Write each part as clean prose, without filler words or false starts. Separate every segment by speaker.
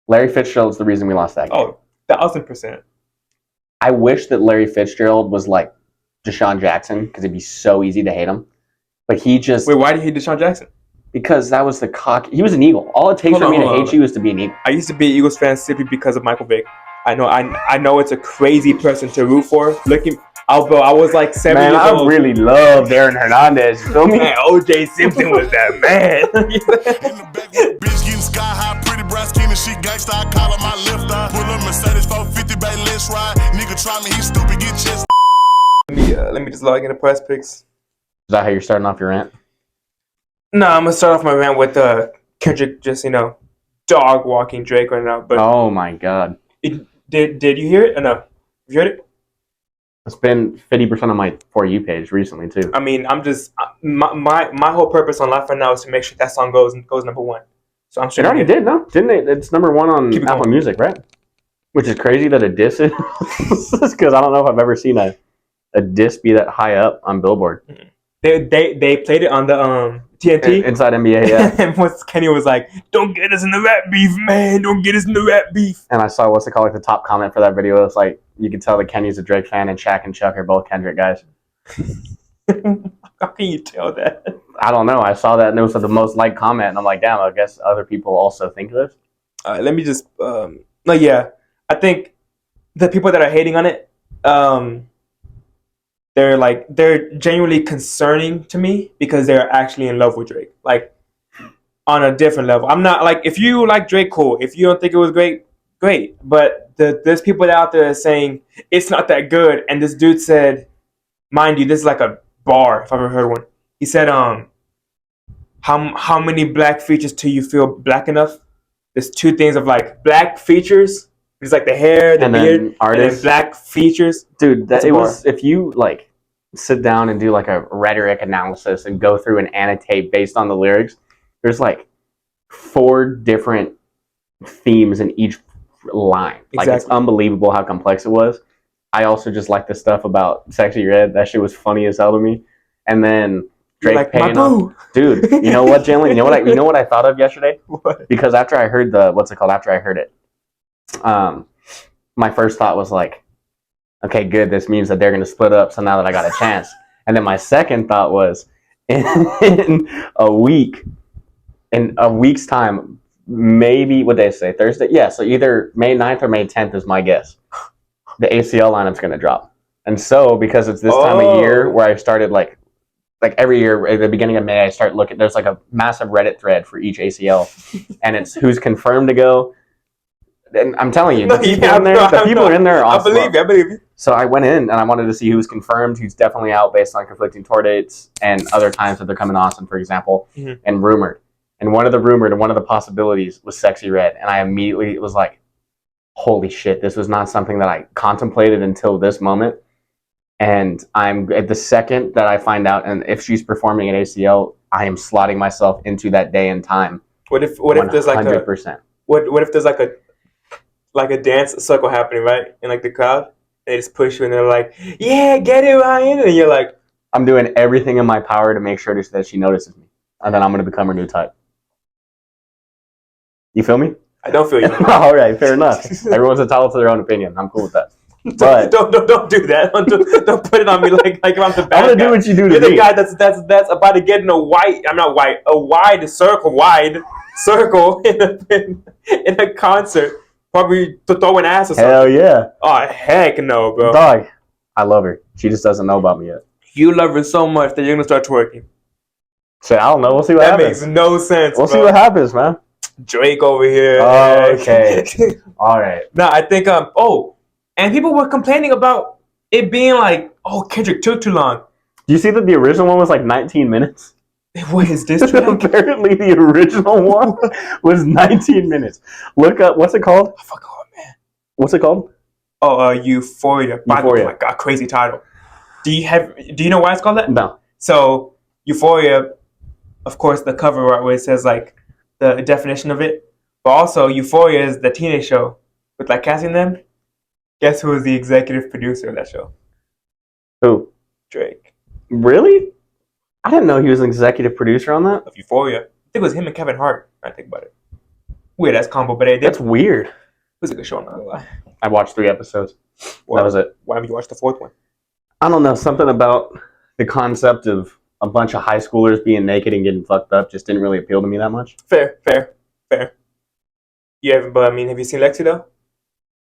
Speaker 1: Larry Fitzgerald's the reason we lost that game.
Speaker 2: Oh, 1,000%.
Speaker 1: I wish that Larry Fitzgerald was like Deshaun Jackson because it'd be so easy to hate him. But he just...
Speaker 2: Wait, why do you hate Deshaun Jackson?
Speaker 1: Because that was the cock... He was an Eagle. All it takes for me to hate you is to be an Eagle.
Speaker 2: I used to be an Eagles fan simply because of Michael Vick. I know it's a crazy person to root for. Bro, I was like 7 years old.
Speaker 1: Man, I really loved Aaron Hernandez. You feel me?
Speaker 2: Man, O.J. Simpson was that man.
Speaker 3: Bitch getting sky high, pretty bright skin and she gangsta. I call her my left eye. Pull up Mercedes 450, baby, let's ride. Nigga try me, he stupid, get chest.
Speaker 2: Let me just log into Press Picks.
Speaker 1: Is that how you're starting off your rant?
Speaker 2: No, I'm gonna start off my rant with Kendrick just dog walking Drake right now. But
Speaker 1: oh my god.
Speaker 2: Did you hear it or no? Have you heard it?
Speaker 1: It's been 50% of my For You page recently too.
Speaker 2: I mean, I'm just my whole purpose on life right now is to make sure that song goes number one. So I'm sure
Speaker 1: it already did, no? Didn't it? It's number one on Apple Music, right? Which is crazy that a diss is, because I don't know if I've ever seen a diss be that high up on Billboard.
Speaker 2: They played it on the TNT
Speaker 1: Inside NBA, yeah.
Speaker 2: And once Kenny was like, "Don't get us in the rap beef, man! Don't get us in the rap beef."
Speaker 1: And I saw like the top comment for that video. It's like you can tell that Kenny's a Drake fan, and Shaq and Chuck are both Kendrick guys.
Speaker 2: How can you tell that?
Speaker 1: I don't know. I saw that and it was the most liked comment, and I'm like, damn. I guess other people also think this.
Speaker 2: All right, let me just. I think the people that are hating on it, they're genuinely concerning to me because they're actually in love with Drake, like on a different level. I'm not like, if you like Drake, cool. If you don't think it was great. But there's people out there saying it's not that good. And this dude said, mind you, this is like a bar if I've ever heard one. He said, how many black features till you feel black enough? There's two things of like black features. It's like the hair, the beard, and then black features.
Speaker 1: Dude, if you like sit down and do like a rhetoric analysis and go through and annotate based on the lyrics, there's like 4 different themes in each line. Like,
Speaker 2: exactly.
Speaker 1: It's unbelievable how complex it was. I also just like the stuff about Sexy Red. That shit was funny as hell to me. And then Drake
Speaker 2: like,
Speaker 1: paying off. Dude, you know what, Jalen? You know what I thought of yesterday?
Speaker 2: What?
Speaker 1: Because after I heard after I heard it, my first thought was like, okay, good, this means that they're going to split up, so now that I got a chance. And then my second thought was, in a week's time, maybe, what they say, Thursday? Yeah, so either May 9th or May 10th is my guess. The ACL lineup's going to drop. And so, because it's this time of year where I started like every year at the beginning of May, I start looking, there's like a massive Reddit thread for each ACL, and it's who's confirmed to go. And I'm telling you, the people are in there are awesome.
Speaker 2: I believe you.
Speaker 1: So I went in and I wanted to see who was confirmed, who's definitely out based on conflicting tour dates and other times that they're coming to Austin, for example, and rumored. And one of the possibilities was Sexy Red. And I immediately was like, holy shit, this was not something that I contemplated until this moment. And I'm at the second that I find out, and if she's performing at ACL, I am slotting myself into that day and time.
Speaker 2: What if there's like
Speaker 1: 100%.
Speaker 2: What if there's like a dance circle happening, right? In like the crowd, they just push you and they're like, "Yeah, get it, Ryan," and you're like,
Speaker 1: I'm doing everything in my power to make sure that she notices me, and then I'm going to become her new type. You feel me?
Speaker 2: I don't feel you.
Speaker 1: All right, fair enough. Everyone's entitled to their own opinion. I'm cool with that. But
Speaker 2: don't do that. Don't put it on me like I'm the bad guy.
Speaker 1: I'm gonna do what you do to me.
Speaker 2: You're the guy that's about to get in a wide circle in a concert, probably to throw an ass or something.
Speaker 1: Hell yeah!
Speaker 2: Oh heck no, bro.
Speaker 1: Dog, I love her. She just doesn't know about me yet.
Speaker 2: You love her so much that you're gonna start twerking.
Speaker 1: So I don't know. We'll see what happens.
Speaker 2: That makes no sense.
Speaker 1: We'll see what happens, man.
Speaker 2: Drake over here.
Speaker 1: Okay. All right.
Speaker 2: No, I think and people were complaining about it being like, Kendrick took too long.
Speaker 1: Do you see that the original one was like 19 minutes?
Speaker 2: What is this track?
Speaker 1: Apparently the original one was 19 minutes. Look up, what's it called?
Speaker 2: I forgot, man.
Speaker 1: What's it called?
Speaker 2: Oh, Euphoria. Oh my god, crazy title. Do you know why it's called that?
Speaker 1: No.
Speaker 2: So Euphoria, of course, the cover art where it says like the definition of it, but also Euphoria is the teenage show with like casting them. Guess who was the executive producer of that show?
Speaker 1: Who?
Speaker 2: Drake.
Speaker 1: Really? I didn't know he was an executive producer on that.
Speaker 2: Of Euphoria. I think it was him and Kevin Hart. I think about it. Weird ass combo, but it
Speaker 1: That's weird.
Speaker 2: was a good show. I'm not gonna lie.
Speaker 1: I watched 3 episodes. That was it.
Speaker 2: Why haven't you watched the 4th one?
Speaker 1: I don't know. Something about the concept of a bunch of high schoolers being naked and getting fucked up just didn't really appeal to me that much.
Speaker 2: Fair. You haven't, but I mean, have you seen Lexi though?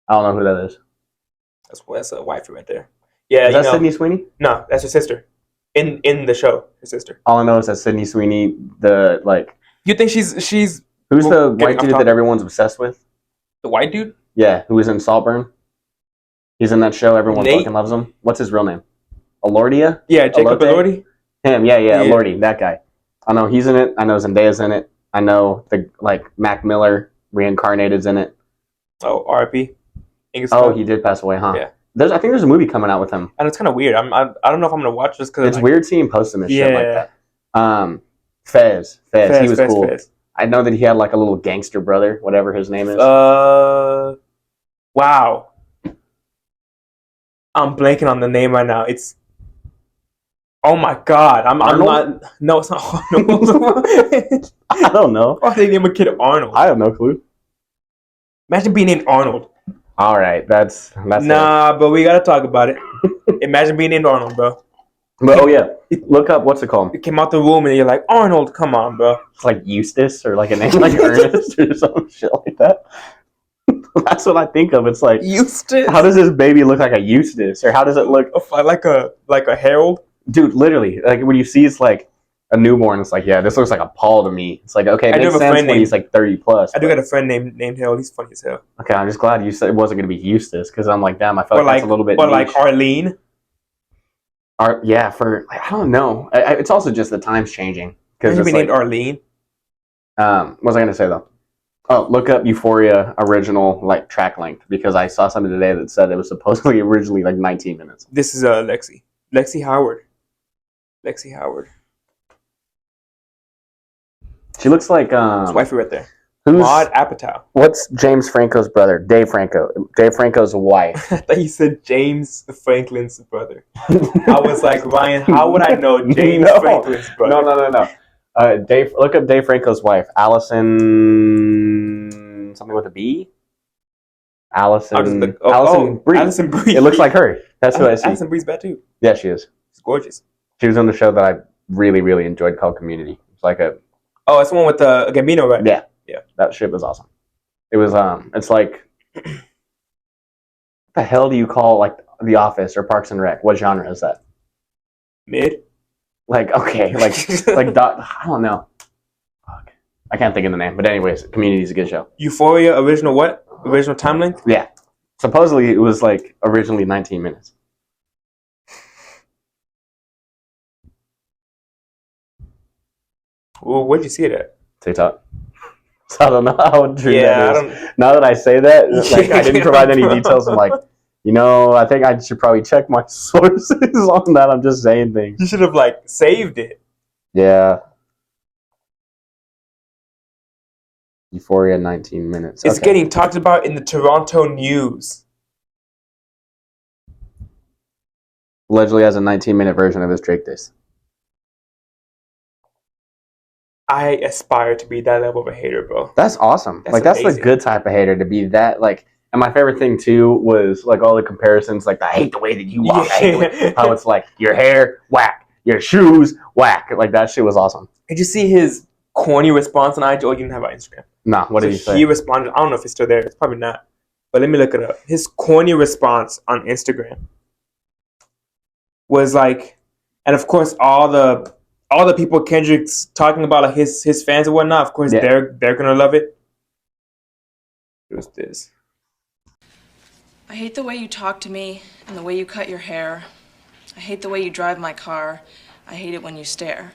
Speaker 1: I don't know who that is.
Speaker 2: That's a wifey right there. Yeah,
Speaker 1: Is that Sydney Sweeney?
Speaker 2: No, that's her sister. In the show, her sister.
Speaker 1: All I know is that Sydney Sweeney,
Speaker 2: You think she's
Speaker 1: who's the white dude that everyone's obsessed with?
Speaker 2: the white dude?
Speaker 1: Yeah, who was in Saltburn. He's in that show. Everyone
Speaker 2: Nate?
Speaker 1: fucking loves him. What's his real name? Elordia?
Speaker 2: Yeah, Jacob
Speaker 1: Elordi?
Speaker 2: Elordi.
Speaker 1: Him, yeah, Elordi, that guy. I know he's in it. I know Zendaya's in it. I know Mac Miller reincarnated's in it.
Speaker 2: Oh, R.I.P.
Speaker 1: Oh, he did pass away, huh?
Speaker 2: Yeah.
Speaker 1: I think there's a movie coming out with him.
Speaker 2: And it's kind of weird. I don't know if I'm gonna watch this because
Speaker 1: It's weird seeing posthumous shit like that. Fez, he was cool.
Speaker 2: Fez.
Speaker 1: I know that he had like a little gangster brother, whatever his name is.
Speaker 2: Wow. I'm blanking on the name right now. It's. Oh my god! I'm not. No, it's not Arnold.
Speaker 1: I don't know.
Speaker 2: Why they name a kid Arnold?
Speaker 1: I have no clue.
Speaker 2: Imagine being named Arnold.
Speaker 1: All right, that's
Speaker 2: nah, but we gotta talk about it. Imagine being named Arnold, bro.
Speaker 1: But look up what's it called?
Speaker 2: You came out the room and you're like, Arnold, come on, bro.
Speaker 1: It's like Eustace or like a name like Ernest or some shit like that. That's what I think of. It's like
Speaker 2: Eustace.
Speaker 1: How does this baby look like a Eustace, or how does it look
Speaker 2: like a Harold?
Speaker 1: Dude, literally, like when you see it's like a newborn, it's like, yeah, this looks like a Paul to me. It's like, okay, it makes sense when he's like 30 plus.
Speaker 2: I do got a friend named Harold. He's funny as hell.
Speaker 1: Okay, I'm just glad you said it wasn't going to be Eustace, because I'm like, damn, I felt like that's a little bit
Speaker 2: But
Speaker 1: niche.
Speaker 2: like Arlene.
Speaker 1: I don't know. It's also just the times changing.
Speaker 2: Because it's named Arlene.
Speaker 1: What was I going to say though? Oh, look up Euphoria original like track length, because I saw something today that said it was supposedly originally like 19 minutes.
Speaker 2: This is Lexi Howard.
Speaker 1: She looks like
Speaker 2: his wifey right there.
Speaker 1: Who's
Speaker 2: Maud Apatow?
Speaker 1: What's James Franco's brother? Dave Franco. Dave Franco's wife.
Speaker 2: I thought you said James Franklin's brother. I was like, Ryan, how would I know James Franklin's brother?
Speaker 1: No. Dave, look up Dave Franco's wife, Allison. Something with a B. Allison Brie.
Speaker 2: Allison Brie.
Speaker 1: It looks like her. That's who I see.
Speaker 2: Allison Brie's bad too.
Speaker 1: Yeah, she is.
Speaker 2: She's gorgeous.
Speaker 1: She was on the show that I really, really enjoyed called Community. It's like a.
Speaker 2: Oh, it's the one with Gambino, right?
Speaker 1: Yeah. That shit was awesome. It was it's like, what the hell do you call like The Office or Parks and Rec? What genre is that?
Speaker 2: Mid.
Speaker 1: Like okay, like I don't know. Fuck. I can't think of the name, but anyways, Community is a good show.
Speaker 2: Euphoria original what? Original time length?
Speaker 1: Yeah. Supposedly it was like originally 19 minutes.
Speaker 2: Well, where'd you see it at?
Speaker 1: TikTok. So I don't know how true that is.
Speaker 2: I
Speaker 1: now that I say that, like I didn't provide any details. I'm like, I think I should probably check my sources on that. I'm just saying things.
Speaker 2: You should have like saved it.
Speaker 1: Yeah. Euphoria 19 minutes.
Speaker 2: It's getting talked about in the Toronto news.
Speaker 1: Allegedly has a 19-minute version of his Drake diss.
Speaker 2: I aspire to be that level of a hater, bro.
Speaker 1: That's awesome. That's the good type of hater, to be that like. And my favorite thing too was like all the comparisons. Like I hate the way that you walk. I hate the way, how it's like your hair whack, your shoes whack. Like that shit was awesome.
Speaker 2: Did you see his corny response on IG? Oh, you didn't have it on Instagram.
Speaker 1: Nah, what did he say?
Speaker 2: He responded. I don't know if it's still there. It's probably not. But let me look it up. His corny response on Instagram was like, and of course all the people Kendrick's talking about, like his fans and whatnot, of course they're gonna love it. It was this.
Speaker 4: I hate the way you talk to me and the way you cut your hair. I hate the way you drive my car. I hate it when you stare.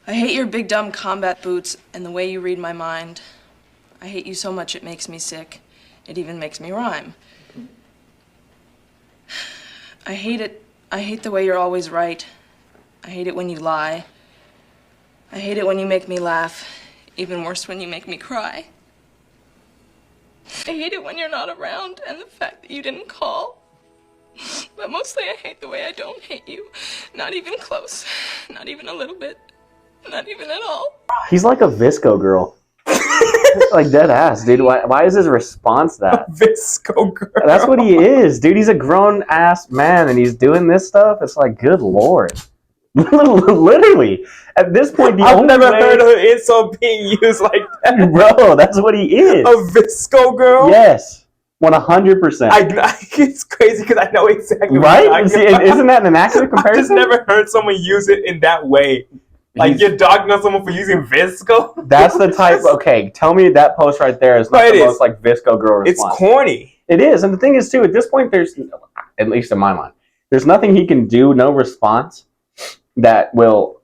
Speaker 4: I hate your big dumb combat boots and the way you read my mind. I hate you so much it makes me sick. It even makes me rhyme. I hate it. I hate the way you're always right. I hate it when you lie. I hate it when you make me laugh. Even worse when you make me cry. I hate it when you're not around and the fact that you didn't call. But mostly I hate the way I don't hate you. Not even close. Not even a little bit. Not even at all.
Speaker 1: He's like a Visco girl. Like dead ass, dude. Why is his response that?
Speaker 2: Visco girl.
Speaker 1: That's what he is, dude. He's a grown ass man, and he's doing this stuff. It's like, good lord. Literally, at this point,
Speaker 2: I've never heard of an insult being used like that,
Speaker 1: bro. That's what he is.
Speaker 2: A Visco girl.
Speaker 1: Yes, 100%.
Speaker 2: It's crazy because I know exactly
Speaker 1: right.
Speaker 2: What
Speaker 1: See, isn't that an accurate comparison?
Speaker 2: I've just never heard someone use it in that way. Like you're dogging on someone for using Visco.
Speaker 1: That's the type. Okay, tell me that post right there is not the most like Visco girl response.
Speaker 2: It's corny.
Speaker 1: It is, and the thing is too. At this point, there's, at least in my mind, there's nothing he can do. No response that will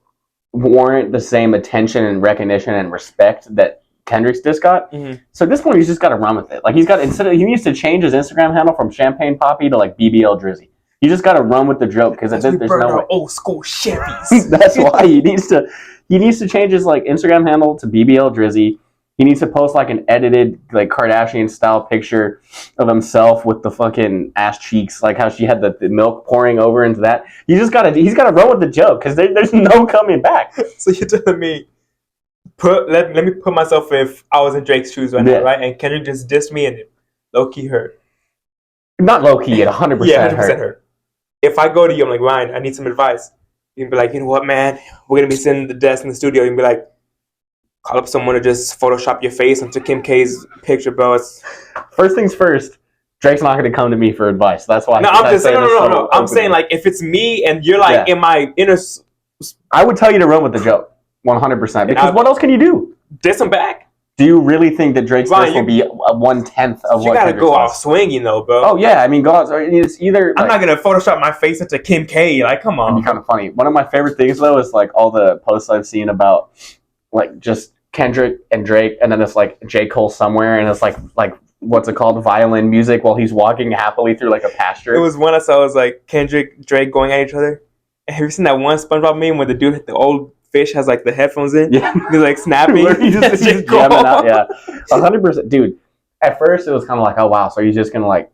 Speaker 1: warrant the same attention and recognition and respect that Kendrick's diss got. Mm-hmm. So at this point, he's just got to run with it. Like he needs to change his Instagram handle from Champagne Poppy to like BBL Drizzy. You just got to run with the joke because there's no way.
Speaker 2: Old school Chevys.
Speaker 1: That's why he needs to change his like Instagram handle to BBL Drizzy. He needs to post like an edited like Kardashian style picture of himself with the fucking ass cheeks, like how she had the milk pouring over into that. He's got to run with the joke because there's no coming back.
Speaker 2: So you're telling me, let me put myself if I was in Drake's shoes right now, right? And Kendrick just dissed me and low key hurt.
Speaker 1: Not low key, it 100%
Speaker 2: yeah, 100% hurt. If I go to you, I'm like, Ryan, I need some advice. You can be like, you know what, man? We're gonna be sitting at the desk in the studio. You can be like, call up someone to just Photoshop your face onto Kim K's picture, bro.
Speaker 1: First things first, Drake's not going to come to me for advice. That's why.
Speaker 2: No, I'm just saying. No. I'm saying like if it's me and you're like in my inner,
Speaker 1: I would tell you to run with the joke, 100%. Because what else can you do?
Speaker 2: Diss him back.
Speaker 1: Do you really think that Drake's diss will be 1/10 of what?
Speaker 2: You got to go off swinging though, bro.
Speaker 1: Oh yeah, I mean, go out. It's either.
Speaker 2: I'm not gonna Photoshop my face into Kim K. Like, come on.
Speaker 1: It'd be kind of funny. One of my favorite things though is like all the posts I've seen about like just Kendrick and Drake, and then it's like J. Cole somewhere, and it's like what's it called, violin music while he's walking happily through like a pasture.
Speaker 2: It was one I saw. It was like Kendrick, Drake going at each other. And have you seen that one SpongeBob meme where the old fish has like the headphones in?
Speaker 1: Yeah,
Speaker 2: he's like snapping.
Speaker 1: he's just jamming out. Yeah, 100%, dude. At first, it was kind of like, oh wow, so he's just gonna like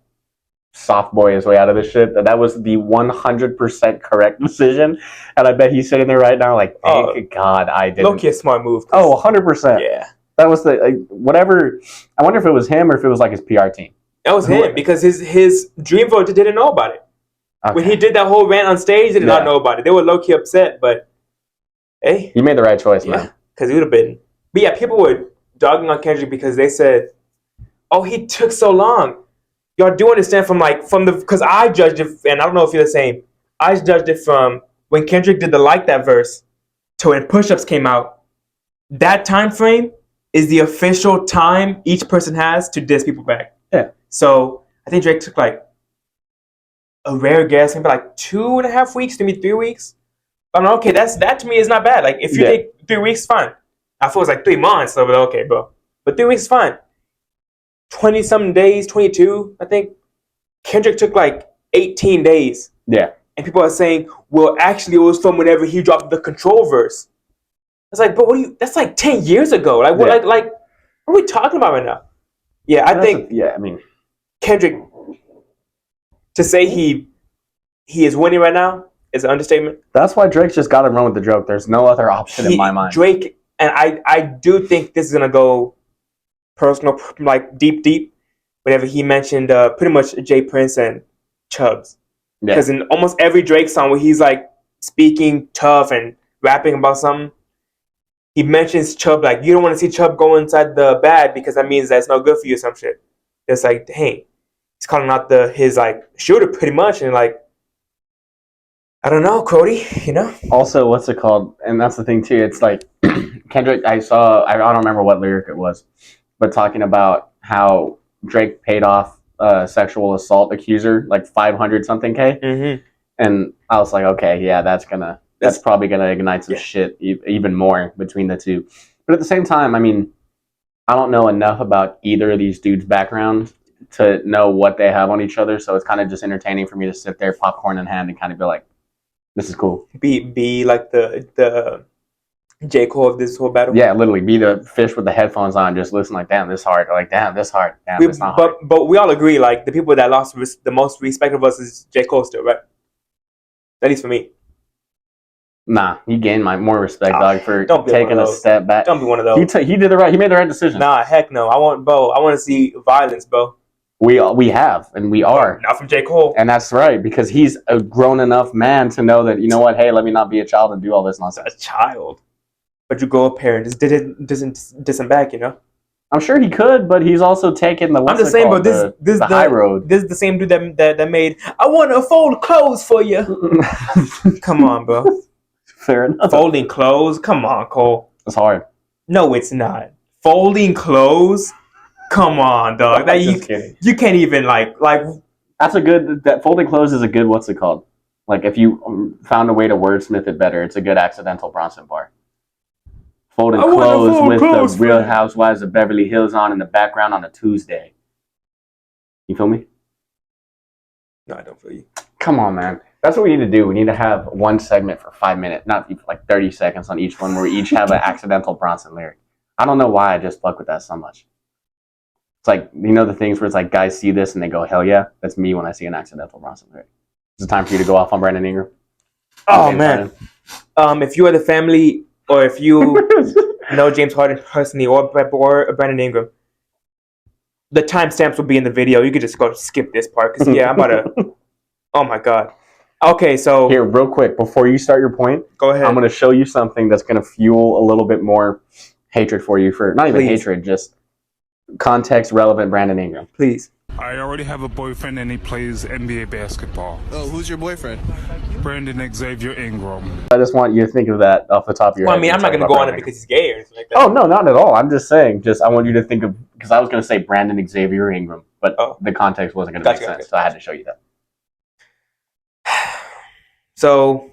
Speaker 1: soft boy his way out of this shit. That was the 100% correct decision, and I bet he's sitting there right now like, thank God I didn't.
Speaker 2: Low-key a smart move.
Speaker 1: 100%.
Speaker 2: Yeah,
Speaker 1: that was the whatever. I wonder if it was him or if it was like his PR team.
Speaker 2: That was him because his dream vote didn't know about it. Okay. When he did that whole rant on stage, they did not know about it. They were low-key upset, but hey,
Speaker 1: you made the right choice, man.
Speaker 2: Because it would have been. But yeah, people were dogging on Kendrick because they said, "Oh, he took so long." Y'all do understand from the because I judged it, and I don't know if you're the same. I judged it from when Kendrick did the Like That verse to when Push-Ups came out. That time frame is the official time each person has to diss people back.
Speaker 1: Yeah.
Speaker 2: So I think Drake took like a rare guess, maybe like 2.5 weeks, maybe 3 weeks. I'm like, okay, that to me is not bad. Like if you take 3 weeks, fine. I thought it was like 3 months, so okay, bro. But 3 weeks is fine. 20-something days, 22, I think. Kendrick took like 18 days.
Speaker 1: Yeah.
Speaker 2: And people are saying, well, actually, it was from whenever he dropped the Control verse. It's like, but that's like 10 years ago. Like, what are we talking about right now? Yeah, I think.
Speaker 1: I mean,
Speaker 2: Kendrick, to say he is winning right now is an understatement.
Speaker 1: That's why Drake's just got to run with the joke. There's no other option in my mind.
Speaker 2: Drake, and I do think this is going to go personal, like deep, whenever he mentioned pretty much Jay Prince and Chubbs. Because in almost every Drake song where he's like speaking tough and rapping about something, he mentions Chubb, like, you don't want to see Chubb go inside the bad because that means that's no good for you or some shit. It's like, hey, he's calling out his like shooter pretty much, and like, I don't know, Cody, you know?
Speaker 1: Also, what's it called? And that's the thing too, it's like Kendrick, I don't remember what lyric it was, but talking about how Drake paid off a sexual assault accuser like 500 something K.
Speaker 2: Mm-hmm.
Speaker 1: And I was like, okay, yeah, that's probably gonna ignite some shit even more between the two. But at the same time, I mean, I don't know enough about either of these dudes' background to know what they have on each other, so it's kind of just entertaining for me to sit there, popcorn in hand, and kind of be like, this is cool.
Speaker 2: Be like the J. Cole of this whole battle.
Speaker 1: Yeah, literally, be the fish with the headphones on, just listen like, damn, this hard, or like, damn, this hard, damn, it's not hard.
Speaker 2: But we all agree, like, the people that lost the most respect of us is J. Cole still, right? At least for me.
Speaker 1: Nah, you gained my more respect, dog, for taking a step back.
Speaker 2: Don't be one of those.
Speaker 1: He did the right. He made the right decision.
Speaker 2: Nah, heck no. I want to see violence, bro.
Speaker 1: We have, and we are.
Speaker 2: Not from J. Cole.
Speaker 1: And that's right, because he's a grown enough man to know that, you know what, hey, let me not be a child and do all this nonsense.
Speaker 2: A child. But you go up here and just diss him back, you know?
Speaker 1: I'm sure he could, but he's also taken the the high road.
Speaker 2: This is the same dude that made, I want to fold clothes for you. Come on, bro.
Speaker 1: Fair enough.
Speaker 2: Folding clothes? Come on, Cole.
Speaker 1: It's hard.
Speaker 2: No, it's not. Folding clothes? Come on, dog. You can't even like.
Speaker 1: That's a good. That folding clothes is a good. What's it called? Like if you found a way to wordsmith it better, it's a good accidental Bronson bar. Folding clothes with the Real Housewives of Beverly Hills on in the background on a Tuesday. You feel me?
Speaker 2: No, I don't feel you.
Speaker 1: Come on, man. That's what we need to do. We need to have one segment for 5 minutes, not like 30 seconds on each one, where we each have an accidental Bronson lyric. I don't know why I just fuck with that so much. It's like, you know the things where it's like guys see this and they go, hell yeah? That's me when I see an accidental Bronson lyric. Is it time for you to go off on Brandon Ingram?
Speaker 2: Oh, man. If you are the family, or if you know James Harden personally, or Brandon Ingram, the timestamps will be in the video. You could just go skip this part, because, yeah, I'm about to... Oh, my God. Okay, so...
Speaker 1: Here, real quick, before you start your point,
Speaker 2: go ahead.
Speaker 1: I'm going to show you something that's going to fuel a little bit more hatred for you for... Not even hatred, just context-relevant Brandon Ingram.
Speaker 2: Please.
Speaker 3: I already have a boyfriend and he plays NBA basketball.
Speaker 5: Oh, who's your boyfriend?
Speaker 3: Brandon Xavier Ingram.
Speaker 1: I just want you to think of that off the top of your head.
Speaker 2: I mean, I'm not going to go on it because he's gay or anything like that.
Speaker 1: Oh, no, not at all. I'm just saying, I want you to think of... Because I was going to say Brandon Xavier Ingram, but the context wasn't going to make sense, so I had to show you that.
Speaker 2: So,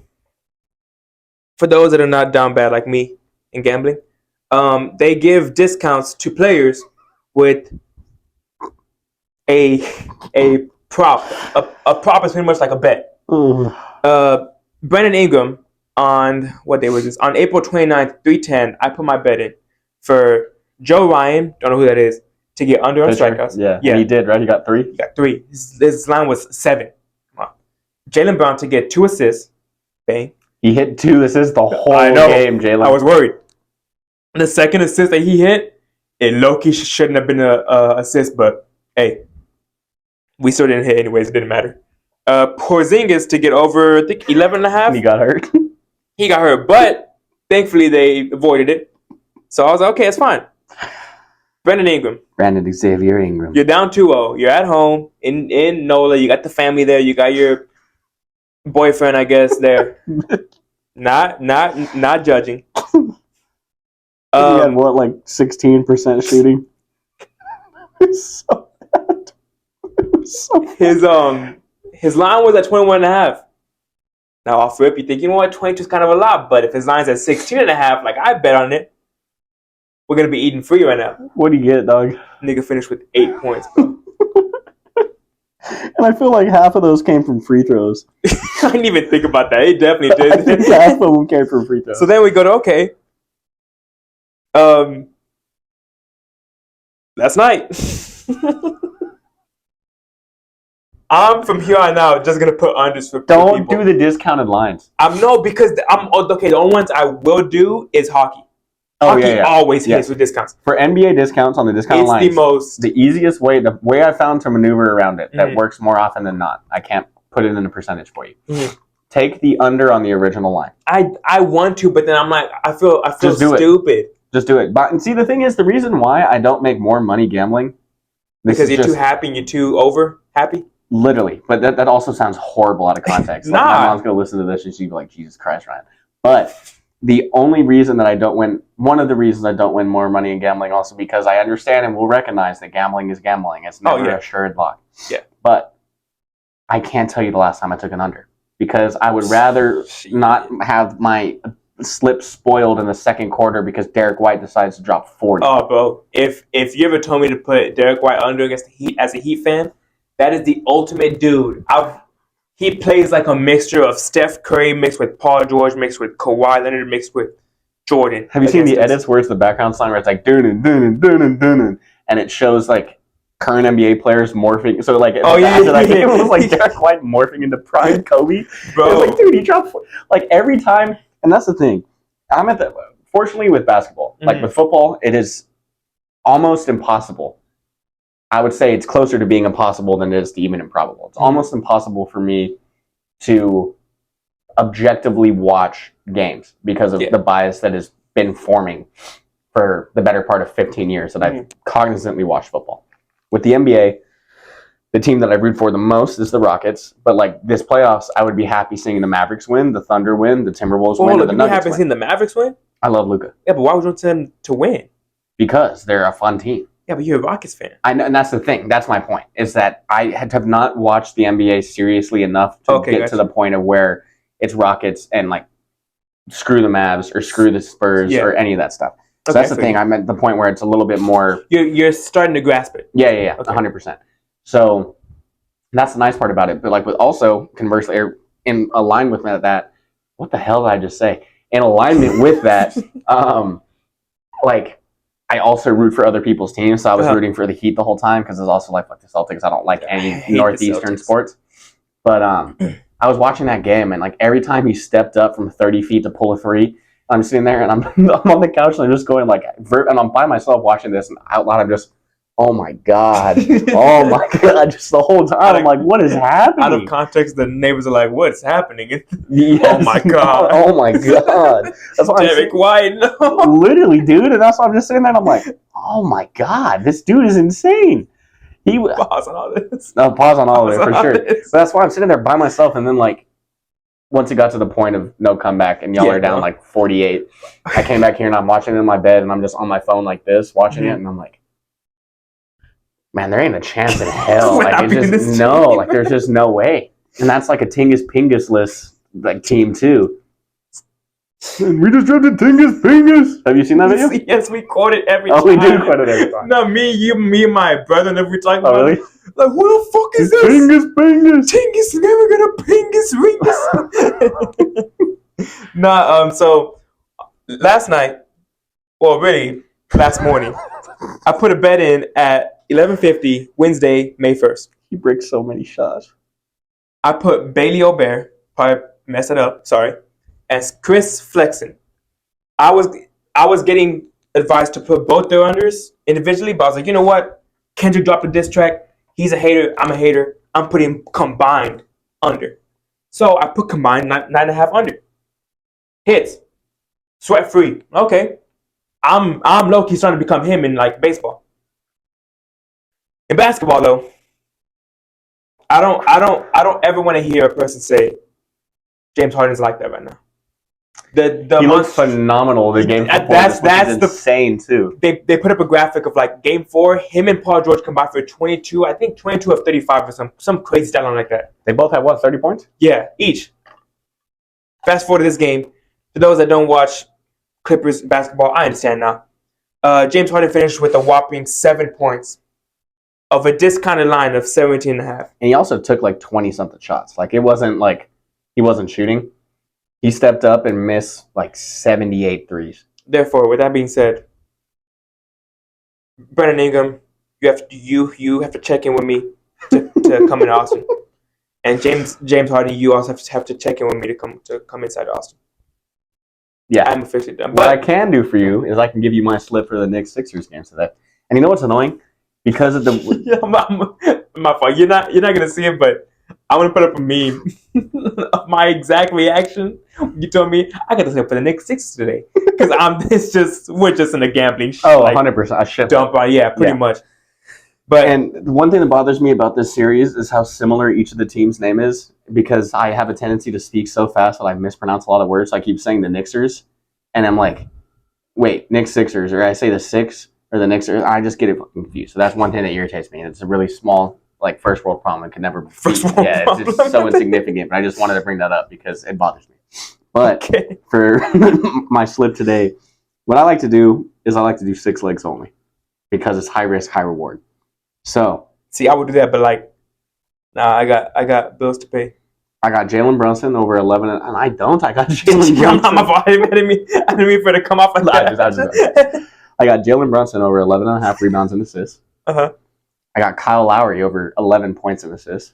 Speaker 2: for those that are not down bad like me in gambling, they give discounts to players with a prop. A prop is pretty much like a bet. Brandon Ingram, on what day was this? On April 29th, 3:10, I put my bet in for Joe Ryan, don't know who that is, to get under on strikeouts.
Speaker 1: Yeah. And he did, right? He got 3?
Speaker 2: He got 3. His line was 7. Jaylen Brown to get 2 assists. Bang.
Speaker 1: He hit 2 assists the whole game, Jaylen.
Speaker 2: I was worried. The second assist that he hit, it low-key shouldn't have been an assist, but hey, we still didn't hit anyways. It didn't matter. Porzingis to get over, I think, 11.5.
Speaker 1: He got hurt.
Speaker 2: He got hurt, but thankfully they avoided it. So I was like, okay, it's fine. Brandon Ingram.
Speaker 1: Brandon Xavier Ingram.
Speaker 2: You're down 2-0. You're at home in NOLA. You got the family there. You got your boyfriend, I guess, there. not judging.
Speaker 1: He had what, like 16% shooting? It's so bad.
Speaker 2: His line was at 21.5. Now off rip, you think, you know what, 22 is kind of a lot, but if his line's at 16.5, like I bet on it, we're gonna be eating free right now.
Speaker 1: What do you get, dog?
Speaker 2: Nigga finished with 8 points, bro.
Speaker 1: And I feel like half of those came from free throws.
Speaker 2: I didn't even think about that. It definitely did.
Speaker 1: I think half of them came from free throws.
Speaker 2: So then we go to, okay. Last night. I'm from here on out just gonna put unders for people.
Speaker 1: Don't do the discounted lines.
Speaker 2: Because the only ones I will do is hockey. Hockey always hits with discounts.
Speaker 1: For NBA discounts on the discounted lines, the easiest way, the way I found to maneuver around it that works more often than not. I can't put it in a percentage for you. Take the under on the original line.
Speaker 2: I want to, but then I'm like, I feel stupid.
Speaker 1: Just do it. But and see, the thing is, the reason why I don't make more money gambling
Speaker 2: because you're too happy and you're too over happy.
Speaker 1: Literally, but that also sounds horrible out of context. Like, my mom's gonna listen to this and she'd be like, "Jesus Christ, Ryan." But the only reason that I don't win, one of the reasons I don't win more money in gambling, also because I understand and will recognize that gambling is gambling. It's never a assured luck.
Speaker 2: Yeah.
Speaker 1: But I can't tell you the last time I took an under because I would rather not have my slip spoiled in the second quarter because Derek White decides to drop 40.
Speaker 2: Oh, bro! If you ever told me to put Derek White under against the Heat as a Heat fan. That is the ultimate dude. He plays like a mixture of Steph Curry mixed with Paul George mixed with Kawhi Leonard mixed with Jordan.
Speaker 1: Have you seen the edits where it's the background song where it's like dun dun dun dun and it shows like current NBA players morphing? So like after that game, it was like Derek White morphing into prime Kobe.
Speaker 2: Bro,
Speaker 1: it's like, dude, he dropped like every time And that's the thing. Fortunately with basketball, like with football, it is almost impossible. I would say it's closer to being impossible than it is to even improbable. It's almost impossible for me to objectively watch games because of the bias that has been forming for the better part of 15 years that I've cognizantly watched football. With the NBA, the team that I root for the most is the Rockets. But like this playoffs, I would be happy seeing the Mavericks win, the Thunder win, the Timberwolves win, or the Nuggets
Speaker 2: happy seeing the Mavericks win?
Speaker 1: I love Luka.
Speaker 2: Yeah, but why would you want them to win?
Speaker 1: Because they're a fun team.
Speaker 2: Yeah, but you're a Rockets fan.
Speaker 1: I know, and that's the thing. That's my point. Is that I have not watched the NBA seriously enough to get to the point of where it's Rockets and like screw the Mavs or screw the Spurs or any of that stuff. So that's the thing. I'm at the point where it's a little bit more.
Speaker 2: You're starting to grasp it.
Speaker 1: Yeah, 100%. So that's the nice part about it. But like with also conversely, in alignment with that, what the hell did I just say? In alignment with that, like I also root for other people's teams. So I was rooting for the Heat the whole time because it's also like the Celtics. I don't like any Northeastern sports. But I was watching that game and like every time he stepped up from 30 feet to pull a three, I'm sitting there and I'm on the couch and I'm just going like, and I'm by myself watching this and out loud I'm just, oh my God, oh my God, just the whole time I'm like, what is happening?
Speaker 2: Out of context, the neighbors are like, what's happening?
Speaker 1: Yes.
Speaker 2: Oh my God.
Speaker 1: Oh my God. That's why
Speaker 2: Derek White, no.
Speaker 1: Literally, dude, and that's why I'm just sitting there and I'm like, oh my God, this dude is insane.
Speaker 2: Pause on all this.
Speaker 1: No, pause on all of it for sure. But that's why I'm sitting there by myself and then like, once it got to the point of no comeback and y'all are down like 48, I came back here and I'm watching it in my bed and I'm just on my phone like this, watching it, and I'm like, man, there ain't a chance in hell. Like, it's just like there's just no way. And that's like a Tingus Pingus-less like team too. We just drafted Tingus Pingus. Have you seen that video?
Speaker 2: Yes, we quote it every time.
Speaker 1: Oh, we do quote it every time.
Speaker 2: No, me, and my brother, and we talk about
Speaker 1: really?
Speaker 2: it. Like, who the fuck is this?
Speaker 1: Tingus Pingus.
Speaker 2: Tingus is never gonna Pingus. So last night, well, really, last morning, I put a bet in at 11:50 Wednesday, May 1st.
Speaker 1: He breaks so many shots.
Speaker 2: I put Bailey O'Bear, probably messed it up, sorry, as Chris Flexen. I was getting advice to put both their unders individually, but I was like, you know what? Kendrick dropped a diss track. He's a hater. I'm a hater. I'm putting combined under. So I put combined 9.5 under. Hits. Sweat free. Okay. I'm low-key starting to become him in like baseball. In basketball though, I don't ever want to hear a person say James Harden's like that right now. He
Speaker 1: looks phenomenal. The game performance is insane too.
Speaker 2: They put up a graphic of like game 4, him and Paul George combined for 22 of 35 or some crazy stat line like that.
Speaker 1: They both had what, 30 points?
Speaker 2: Yeah, each. Fast forward to this game. For those that don't watch Clippers basketball, I understand now. James Harden finished with a whopping 7 points of a discounted line of 17.5.
Speaker 1: And he also took like 20-something shots. Like it wasn't like he wasn't shooting. He stepped up and missed like 78 threes.
Speaker 2: Therefore, with that being said, Brandon Ingram, you have to check in with me to come in Austin. And James Harden, you also have to check in with me to come inside Austin.
Speaker 1: Yeah,
Speaker 2: I'm officially done.
Speaker 1: What I can do for you is I can give you my slip for the Knicks Sixers game today. And you know what's annoying? Because of the
Speaker 2: my fault. You're not gonna see it, but I want to put up a meme of my exact reaction. You told me I got to slip for the Knicks Sixers today because we're just in a gambling.
Speaker 1: 100%. I should
Speaker 2: dump on pretty much. But
Speaker 1: and one thing that bothers me about this series is how similar each of the teams' name is, because I have a tendency to speak so fast that I mispronounce a lot of words. So I keep saying the Knicksers, and I'm like, wait, Knicks Sixers, or I say the Six or the Knicksers. I just get it confused. So that's one thing that irritates me. And it's a really small, like, first world problem. It could never be. It's just so insignificant. But I just wanted to bring that up because it bothers me. But for my slip today, what I like to do is I like to do 6 legs only because it's high risk, high reward. So
Speaker 2: see, I would do that, but like, nah, I got bills to pay.
Speaker 1: I got Jalen Brunson over 11, and I don't. I got Jalen Brunson.
Speaker 2: I didn't mean for it to come off like that.
Speaker 1: I got Jalen Brunson over 11.5 rebounds and assists.
Speaker 2: Uh-huh.
Speaker 1: I got Kyle Lowry over 11 points and assists.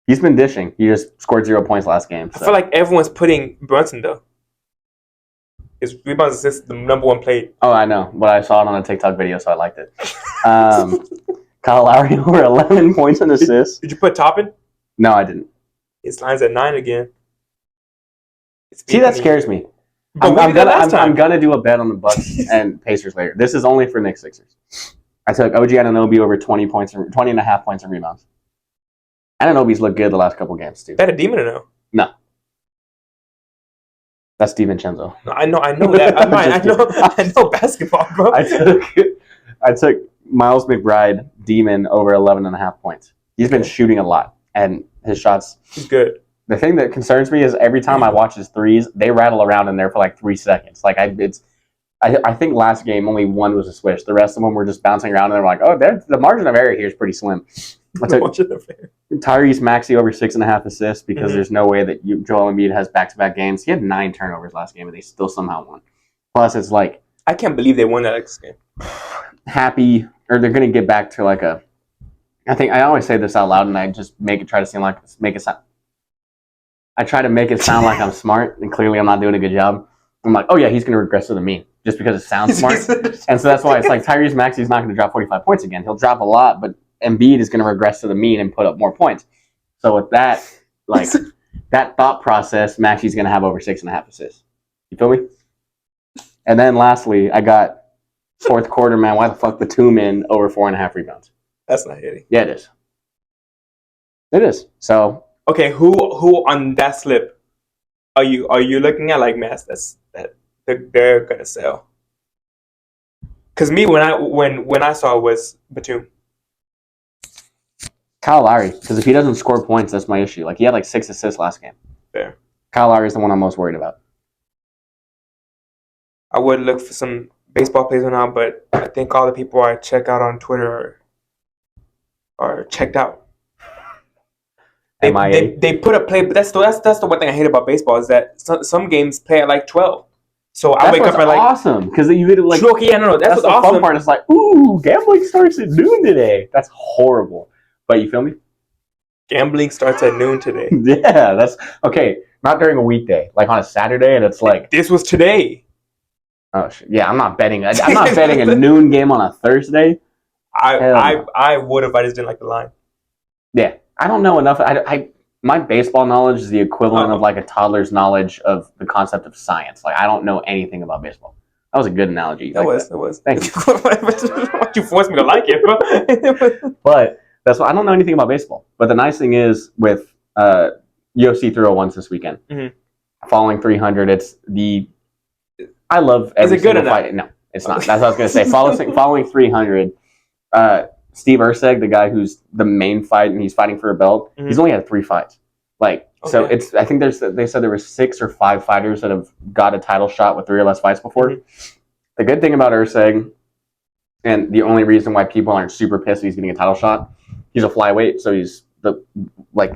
Speaker 1: He's been dishing. He just scored 0 points last game. So.
Speaker 2: I feel like everyone's putting Brunson though. His rebounds assists the number one play.
Speaker 1: Oh, I know, but I saw it on a TikTok video, so I liked it. Kyle Lowry over 11 points and assists.
Speaker 2: Did you put Toppin?
Speaker 1: No, I didn't.
Speaker 2: His line's at 9 again.
Speaker 1: See, that scares me. I'm gonna do a bet on the Bucks and Pacers later. This is only for Knicks Sixers. I took OG Anunoby over 20 and a half points and rebounds. Anunoby's looked good the last couple games too.
Speaker 2: Is that a demon or no?
Speaker 1: No. That's DiVincenzo.
Speaker 2: No, I know that. I know basketball, bro.
Speaker 1: I took Miles McBride demon over 11 and a half points. He's been shooting a lot, and his shots.
Speaker 2: He's good.
Speaker 1: The thing that concerns me is every time I watch his threes, they rattle around in there for like 3 seconds. Like I think last game only one was a swish. The rest of them were just bouncing around, and they're like, oh, the margin of error here is pretty slim. I took Tyrese Maxey over 6.5 assists because there's no way that Joel Embiid has back-to-back games. He had 9 turnovers last game, and they still somehow won. Plus, it's like
Speaker 2: I can't believe they won that next game.
Speaker 1: Happy, or they're going to get back to like a. I think I always say this out loud, and I just try to sound like I'm smart, and clearly I'm not doing a good job. I'm like, oh yeah, he's going to regress to the mean just because it sounds smart, and so that's why it's like Tyrese Maxey's not going to drop 45 points again. He'll drop a lot, but Embiid is going to regress to the mean and put up more points. So with that, like that thought process, Maxey's going to have over 6.5 assists. You feel me? And then lastly, I got fourth quarter, man. Why the fuck Batum in over 4.5 rebounds?
Speaker 2: That's not hitting.
Speaker 1: Yeah, it is. It is. So
Speaker 2: okay, who on that slip are you looking at like, man, that they're gonna sell? Because me, when I saw it was Batum.
Speaker 1: Kyle Lowry, because if he doesn't score points, that's my issue. Like he had like 6 assists last game.
Speaker 2: Fair.
Speaker 1: Kyle Lowry is the one I'm most worried about.
Speaker 2: I would look for some baseball plays now, but I think all the people I check out on Twitter are checked out. They put a play, but that's the one thing I hate about baseball is that some games play at like 12. So I wake up at like
Speaker 1: awesome because you get like
Speaker 2: okay, yeah, no, that's
Speaker 1: the
Speaker 2: awesome.
Speaker 1: Fun part. It's like, ooh, gambling starts at noon today. That's horrible. But you feel me?
Speaker 2: Gambling starts at noon today.
Speaker 1: Yeah, that's okay. Not during a weekday, like on a Saturday, and it's like
Speaker 2: this was today.
Speaker 1: Oh yeah, I'm not betting. I'm not betting a noon game on a Thursday.
Speaker 2: I would if I just didn't like the line.
Speaker 1: Yeah, I don't know enough. My baseball knowledge is the equivalent of like a toddler's knowledge of the concept of science. Like I don't know anything about baseball. That was a good analogy.
Speaker 2: That was.
Speaker 1: Thank you.
Speaker 2: You forced me to like it, bro.
Speaker 1: But that's why I don't know anything about baseball. But the nice thing is with UFC 301s this weekend, following 300, I love every single fight. No, it's not. That's what I was going to say. Following 300, Steve Erceg, the guy who's the main fight and he's fighting for a belt, he's only had 3 fights. So it's. I think they said there were 6 or 5 fighters that have got a title shot with 3 or less fights before. The good thing about Erceg, and the only reason why people aren't super pissed that he's getting a title shot, he's a flyweight, so he's the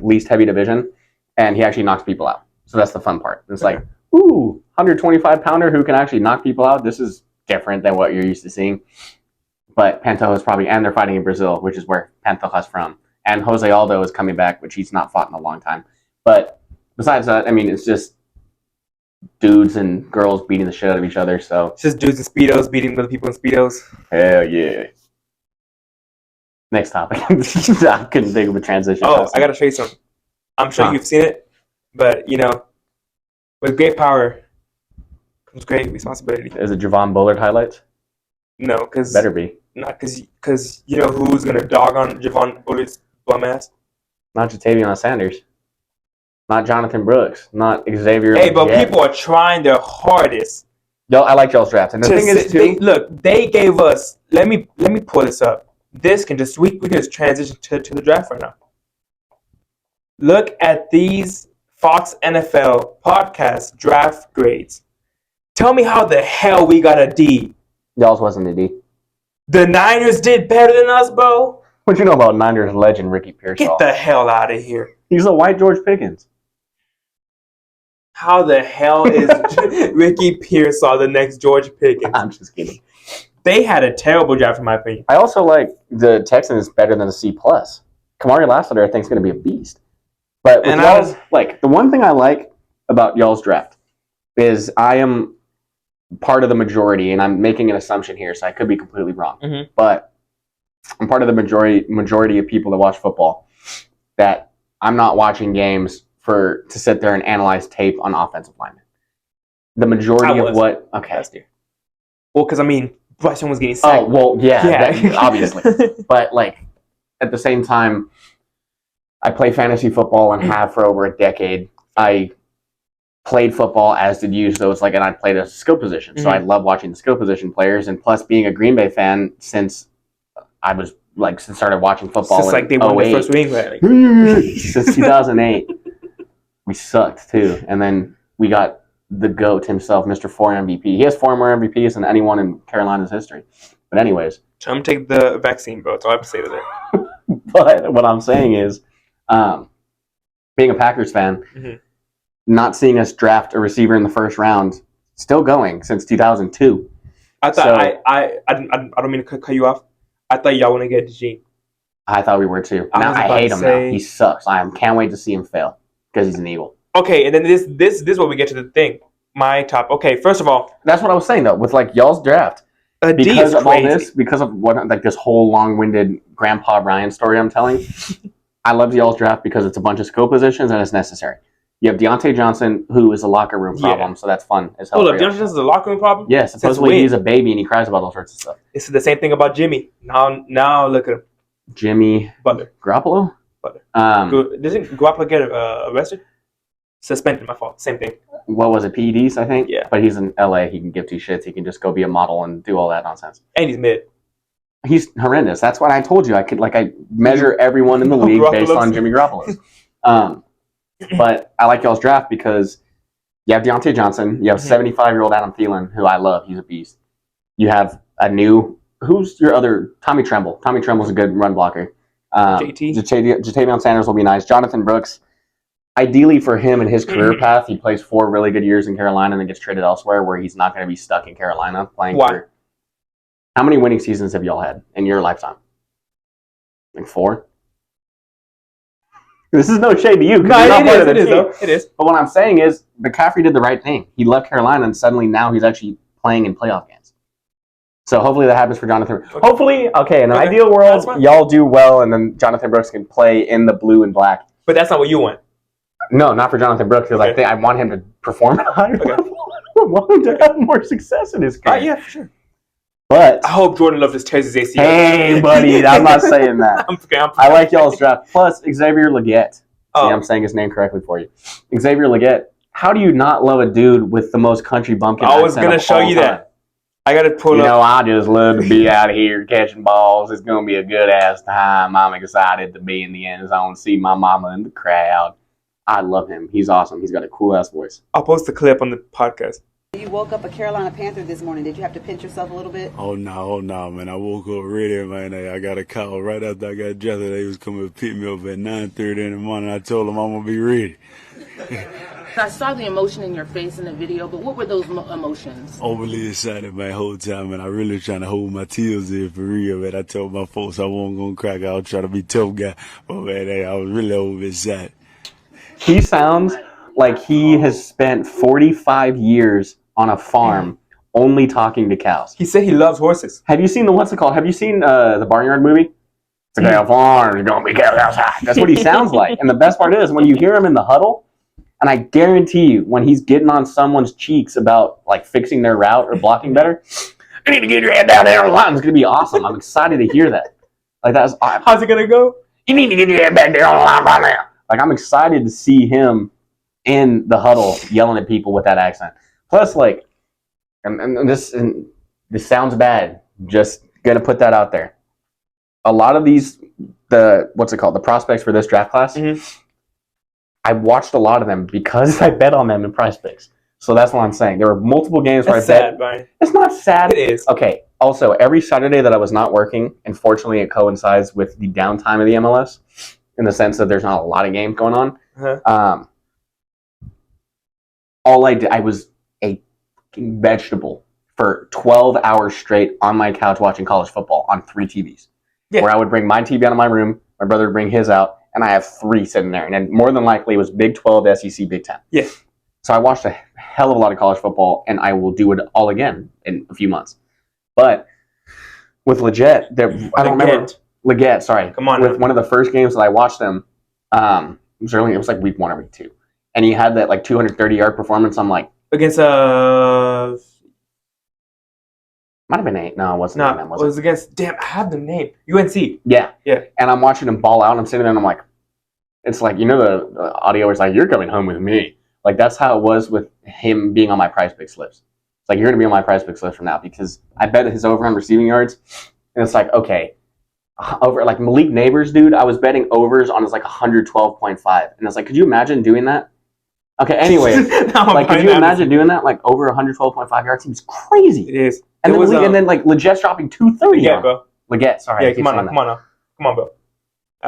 Speaker 1: least heavy division, and he actually knocks people out. So that's the fun part. It's like, ooh, 125-pounder who can actually knock people out. This is different than what you're used to seeing. But Pantoja's probably, and they're fighting in Brazil, which is where Pantoja's from. And Jose Aldo is coming back, which he's not fought in a long time. But besides that, I mean, it's just dudes and girls beating the shit out of each other. So
Speaker 2: it's just dudes in Speedos beating other people in Speedos.
Speaker 1: Hell yeah. Next topic. I couldn't think of a transition.
Speaker 2: Oh, I got to show you something. I'm sure you've seen it, but, with great power comes great responsibility.
Speaker 1: Is it Javon Bullard highlights?
Speaker 2: No, because...
Speaker 1: Better be.
Speaker 2: Not because you know who's going to dog on Javon Bullard's bum ass?
Speaker 1: Not Jatavion Sanders. Not Jonathan Brooks. Not Xavier.
Speaker 2: Hey, but people are trying their hardest.
Speaker 1: Yo, I like y'all's drafts. And the thing is, too...
Speaker 2: They gave us... Let me pull this up. This can just... We can just transition to the draft right now. Look at these Fox NFL podcast draft grades. Tell me how the hell we got a D.
Speaker 1: Y'all's wasn't a D.
Speaker 2: The Niners did better than us, bro.
Speaker 1: What you know about Niners legend Ricky Pearsall?
Speaker 2: Get the hell out of here.
Speaker 1: He's a white George Pickens.
Speaker 2: How the hell is Ricky Pearsall the next George Pickens?
Speaker 1: I'm just kidding.
Speaker 2: They had a terrible draft, in my opinion.
Speaker 1: I also like the Texans better than a C+. Kamari Lassiter, I think, is going to be a beast. But with y'all's, the one thing I like about y'all's draft is I am part of the majority, and I'm making an assumption here, so I could be completely wrong, but I'm part of the majority of people that watch football that I'm not watching games to sit there and analyze tape on offensive linemen. The majority of what... Okay.
Speaker 2: Well, because, I mean, Bryson was getting sacked.
Speaker 1: Oh, well, yeah. Obviously. But, like, at the same time, I play fantasy football and have for over a decade. I played football, as did you, so it's like, and I played a skill position. So I love watching the skill position players, and plus being a Green Bay fan since I was, like, started watching football
Speaker 2: It's like they won their first ring.
Speaker 1: Since 2008. We sucked, too. And then we got the GOAT himself, Mr. 4 MVP. He has 4 more MVPs than anyone in Carolina's history. But anyways.
Speaker 2: So I'm taking the vaccine, bro. That's all I have to say to that.
Speaker 1: But what I'm saying is, being a Packers fan, not seeing us draft a receiver in the first round, still going since 2002.
Speaker 2: I thought I don't mean to cut you off. I thought y'all want to get Gene.
Speaker 1: I thought we were too. Now I hate him now. He sucks. Can't wait to see him fail because he's an Eagle.
Speaker 2: Okay, and then this is where we get to the thing. My top. Okay, first of all,
Speaker 1: that's what I was saying though. With like y'all's draft, because of all this, because of what like this whole long-winded Grandpa Ryan story I'm telling, I love y'all's draft because it's a bunch of skill positions and it's necessary. You have Deontay Johnson, who is a locker room problem, so that's fun as hell.
Speaker 2: Hold up, Deontay Johnson's a locker room problem?
Speaker 1: Yeah, supposedly he's a baby and he cries about all sorts of stuff.
Speaker 2: It's the same thing about Jimmy. Now look at him.
Speaker 1: Jimmy
Speaker 2: Butler.
Speaker 1: Garoppolo?
Speaker 2: Butler. Doesn't Garoppolo get arrested? Suspended, my fault. Same thing.
Speaker 1: What was it, PEDs, I think?
Speaker 2: Yeah.
Speaker 1: But he's in LA. He can give two shits. He can just go be a model and do all that nonsense.
Speaker 2: And he's mid.
Speaker 1: He's horrendous. That's what I told you. I measure everyone in the league based on Jimmy Garoppolo. But I like y'all's draft because you have Deontay Johnson. You have 75-year-old Adam Thielen, who I love. He's a beast. You have who's your other? Tommy Tremble. Tommy Tremble's a good run blocker. Jatavion Sanders will be nice. Jonathan Brooks. Ideally for him and his career path, he plays 4 really good years in Carolina and then gets traded elsewhere where he's not going to be stuck in Carolina playing.
Speaker 2: Why?
Speaker 1: How many winning seasons have y'all had in your lifetime? Like 4? This is no shade to you.
Speaker 2: No, it is.
Speaker 1: But what I'm saying is McCaffrey did the right thing. He left Carolina and suddenly now he's actually playing in playoff games. So hopefully that happens for Jonathan. Okay. Hopefully, in an ideal world, y'all do well and then Jonathan Brooks can play in the blue and black.
Speaker 2: But that's not what you want.
Speaker 1: No, not for Jonathan Brooks because I want him to perform at a higher level. I want him to have more success in his career.
Speaker 2: Yeah, for sure.
Speaker 1: But
Speaker 2: I hope Jordan Love just tears his ACL.
Speaker 1: Hey, buddy, I'm not saying that. I like y'all's draft. Plus, Xavier Leggette. See, I'm saying his name correctly for you. Xavier Leggette. How do you not love a dude with the most country bumpkin?
Speaker 2: I was going to show you that. I got to pull up.
Speaker 1: I just love to be out here catching balls. It's going to be a good-ass time. I'm excited to be in the end zone, see my mama in the crowd. I love him. He's awesome. He's got a cool-ass voice.
Speaker 2: I'll post the clip on the podcast.
Speaker 5: You woke up a Carolina Panther this morning. Did you have to pinch yourself a little bit?
Speaker 6: Oh, no, man. I woke up ready, man. I got a call right after I got dressed. They was coming to pick me up at 9:30 in the morning. I told them I'm going to be ready.
Speaker 7: I saw the emotion in your face in the video, but what were those emotions?
Speaker 6: Overly excited my whole time, and I really trying to hold my tears in for real, man. I told my folks I wasn't going to crack. I was trying to be tough guy. But, man, I was really overly excited.
Speaker 1: He sounds like he has spent 45 years on a farm only talking to cows.
Speaker 2: He said he loves horses.
Speaker 1: Have you seen what's it called? Have you seen the Barnyard movie? It's a farm, there's going to be cows outside. That's what he sounds like. And the best part is when you hear him in the huddle, and I guarantee you when he's getting on someone's cheeks about like fixing their route or blocking better, you need to get your head down there on the line. It's going to be awesome. I'm excited to hear that. Like that's
Speaker 2: how's it going to go?
Speaker 1: You need to get your head back there on the line right now. Like, I'm excited to see him in the huddle yelling at people with that accent. Plus, like, and this sounds bad. Just going to put that out there. A lot of the prospects for this draft class, I watched a lot of them because I bet on them in Prize Picks. So that's what I'm saying. There were multiple games where I bet.
Speaker 2: Brian.
Speaker 1: It's not sad.
Speaker 2: It is.
Speaker 1: Okay. Also, every Saturday that I was not working, and fortunately it coincides with the downtime of the MLS, in the sense that there's not a lot of games going on. All I did, I was a vegetable for 12 hours straight on my couch watching college football on 3 TVs. Yeah. Where I would bring my TV out of my room, my brother would bring his out, and I have 3 sitting there. And then more than likely it was Big 12, SEC, Big 10.
Speaker 2: Yeah.
Speaker 1: So I watched a hell of a lot of college football, and I will do it all again in a few months. But with Leggette, I don't remember. Leggette, sorry.
Speaker 2: Come on.
Speaker 1: With one of the first games that I watched them, it was like week 1 or week 2. And he had that like 230-yard performance. I'm like,
Speaker 2: against
Speaker 1: might have been 8. No, it wasn't.
Speaker 2: No,
Speaker 1: A&M,
Speaker 2: it was against. Damn, I have the name. UNC.
Speaker 1: Yeah.
Speaker 2: Yeah.
Speaker 1: And I'm watching him ball out, and I'm sitting there, and I'm like, it's like, the audio is like, you're coming home with me. Like, that's how it was with him being on my Prize Pick slips. It's like, you're going to be on my Prize Pick slips from now, because I bet his over on receiving yards, and it's like, okay, over like Malik Neighbors, dude, I was betting overs on his like 112.5, and it's like, could you imagine doing that? Okay, anyway, like, could you imagine doing that? Like, over 112.5 yards seems crazy.
Speaker 2: It is.
Speaker 1: And then like Leggette's dropping 230.
Speaker 2: Yeah, bro.
Speaker 1: Leggette, sorry.
Speaker 2: Yeah, come on, bro.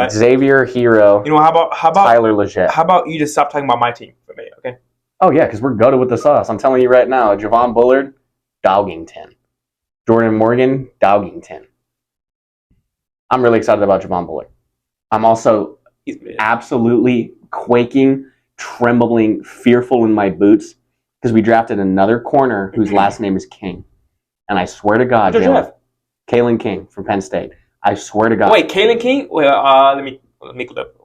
Speaker 1: Xavier, Hero.
Speaker 2: How about
Speaker 1: Tyler Leggette?
Speaker 2: How about you just stop talking about my team for a minute, okay?
Speaker 1: Oh yeah, because we're gutted with the sauce. I'm telling you right now, Javon Bullard, Doggington. Jordan Morgan, Doggington. I'm really excited about Javon Bullard. I'm also absolutely quaking, trembling, fearful in my boots because we drafted another corner whose last name is King. And I swear to God, Kalen King from Penn State. I swear to God.
Speaker 2: Wait, Kalen King? Well, let me clip.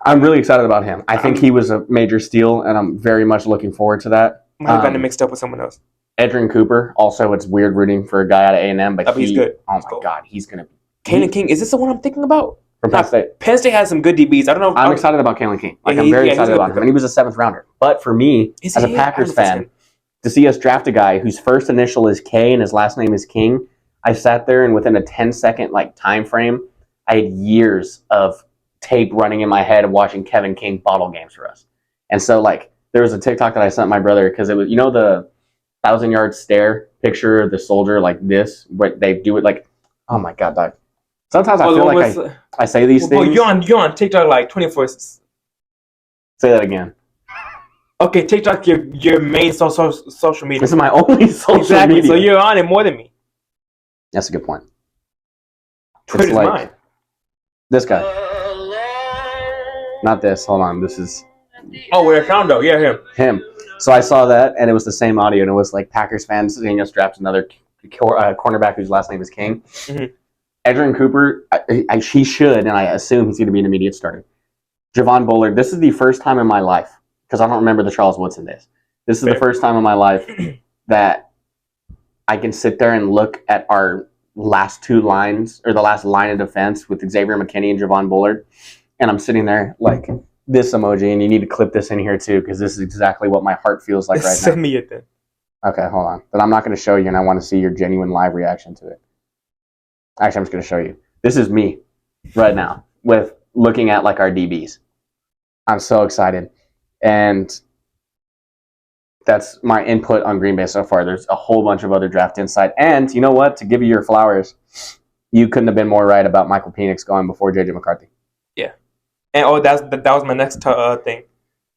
Speaker 1: I'm really excited about him. I think he was a major steal, and I'm very much looking forward to that.
Speaker 2: Might have gotten mixed up with someone else.
Speaker 1: Edrin Cooper. Also, it's weird rooting for a guy out of A&M, but
Speaker 2: he's good.
Speaker 1: Oh my God, he's gonna be.
Speaker 2: Kalen King. Is this the one I'm thinking about?
Speaker 1: From Penn State.
Speaker 2: Penn State has some good DBs. I don't know.
Speaker 1: I'm excited about Kalen King. Like, I'm very excited about him. And he was a 7th rounder. But for me, as a Packers fan, to see us draft a guy whose first initial is K and his last name is King, I sat there and within a 10-second time frame, I had years of tape running in my head of watching Kevin King bottle games for us. And so there was a TikTok that I sent my brother because it was, the 1,000-yard stare picture of the soldier like this, but they do it like, oh my God, dog. Sometimes I feel like I say these things.
Speaker 2: You're on TikTok like 24.
Speaker 1: Say that again.
Speaker 2: Okay, TikTok, your main social media.
Speaker 1: This is my only social media.
Speaker 2: So you're on it more than me.
Speaker 1: That's a good point.
Speaker 2: Twitter's mine.
Speaker 1: This guy. Not this. Hold on. This is.
Speaker 2: Oh, we're Condo. Yeah,
Speaker 1: him. So I saw that, and it was the same audio, and it was like Packers fans seeing us draft another cornerback whose last name is King.
Speaker 2: Mm-hmm.
Speaker 1: Edrin Cooper, he should, and I assume he's going to be an immediate starter. Javon Bullard, this is the first time in my life, because I don't remember the Charles Woodson days. This is the first time in my life that I can sit there and look at our last 2 lines, or the last line of defense with Xavier McKinney and Javon Bullard, and I'm sitting there like this emoji, and you need to clip this in here too, because this is exactly what my heart feels like right now.
Speaker 2: Send me it then.
Speaker 1: Okay, hold on. But I'm not going to show you, and I want to see your genuine live reaction to it. Actually, I'm just going to show you. This is me right now with looking at our DBs. I'm so excited. And that's my input on Green Bay so far. There's a whole bunch of other draft insight. And you know what? To give you your flowers, you couldn't have been more right about Michael Penix going before J.J. McCarthy.
Speaker 2: Yeah. And that was my next thing.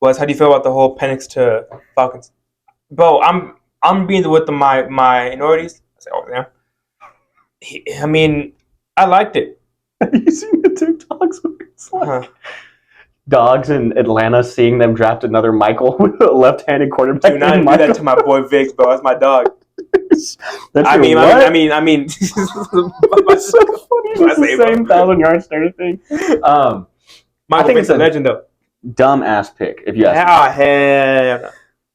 Speaker 2: Was how do you feel about the whole Penix to Falcons? Bro, I'm being with my minorities. I say, oh, yeah. I mean, I liked it.
Speaker 1: Have you seen the TikToks where it's like dogs in Atlanta seeing them draft another Michael with a left-handed quarterback?
Speaker 2: Do not do that to my boy Vic, bro. That's my dog. I mean,
Speaker 1: It's so funny. It's the same 1,000-yard starter thing.
Speaker 2: I think it's a legend, though.
Speaker 1: Dumb-ass pick, if you ask me.
Speaker 2: Hell no.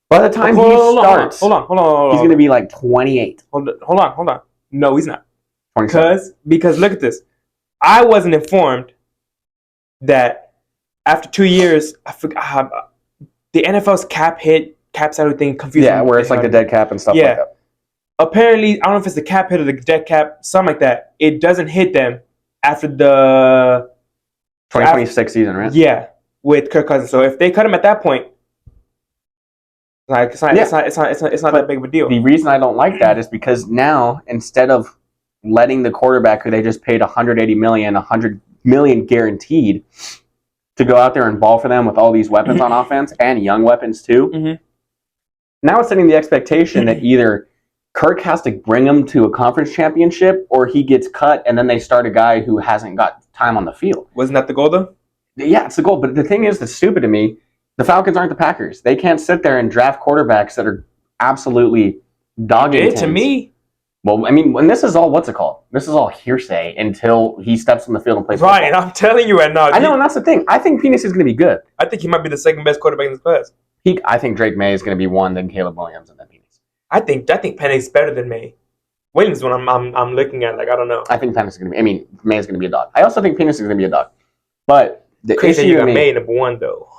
Speaker 1: By the time he starts,
Speaker 2: hold on.
Speaker 1: He's going to be like 28.
Speaker 2: Hold on. No, he's not.
Speaker 1: 27.
Speaker 2: Because look at this. I wasn't informed that after 2 years, I forgot the NFL's caps everything confusing.
Speaker 1: Yeah, where it's like the dead cap and stuff like that.
Speaker 2: Apparently, I don't know if it's the cap hit or the dead cap, something like that. It doesn't hit them after the
Speaker 1: 2026 season, right?
Speaker 2: Yeah, with Kirk Cousins. So if they cut him at that point, it's not that big of a deal.
Speaker 1: The reason I don't like that is because now, instead of letting the quarterback who they just paid $180 million, $100 million guaranteed to go out there and ball for them with all these weapons on offense and young weapons too.
Speaker 2: Mm-hmm.
Speaker 1: Now it's setting the expectation that either Kirk has to bring them to a conference championship or he gets cut and then they start a guy who hasn't got time on the field.
Speaker 2: Wasn't that the goal though?
Speaker 1: Yeah, it's the goal. But the thing is that's stupid to me The Falcons aren't the Packers. They can't sit there and draft quarterbacks that are absolutely dogging
Speaker 2: to me.
Speaker 1: Well, I mean, when this is all, what's it called? This is all hearsay until he steps on the field and plays
Speaker 2: Right,
Speaker 1: football.
Speaker 2: I'm telling you right now.
Speaker 1: I know, and that's the thing. I think Penix is going to be good.
Speaker 2: I think he might be the second best quarterback in this class.
Speaker 1: I think Drake May is going to be one, then Caleb Williams, and then Penix.
Speaker 2: I think Penix is better than May. Williams is one I'm looking at. Like, I don't know.
Speaker 1: I think Penix is going to be. I mean, May is going to be a dog. I also think Penix is going to be a dog. But the
Speaker 2: Crazy
Speaker 1: issue
Speaker 2: you got
Speaker 1: to me
Speaker 2: May number one though.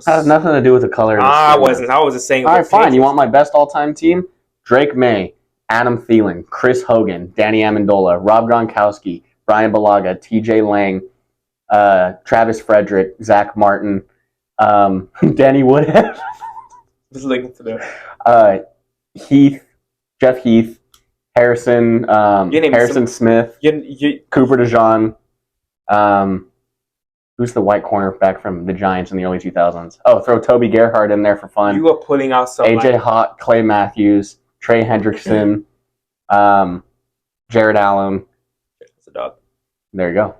Speaker 1: has nothing to do with the color. Of the
Speaker 2: I
Speaker 1: skin.
Speaker 2: was just saying.
Speaker 1: All right, fine. You want my best all-time team? Drake May, Adam Thielen, Chris Hogan, Danny Amendola, Rob Gronkowski, Brian Balaga, T.J. Lang, Travis Frederick, Zach Martin, Danny Woodhead,
Speaker 2: Just looking for the
Speaker 1: Jeff Heath, Harrison, Harrison Smith, Cooper DeJean. Who's the white cornerback from the Giants in the early 2000s? Oh, throw Toby Gerhart in there for fun.
Speaker 2: You are pulling out some
Speaker 1: AJ Hawk, Clay Matthews, Trey Hendrickson, Jared Allen.
Speaker 2: That's a dog.
Speaker 1: There you go.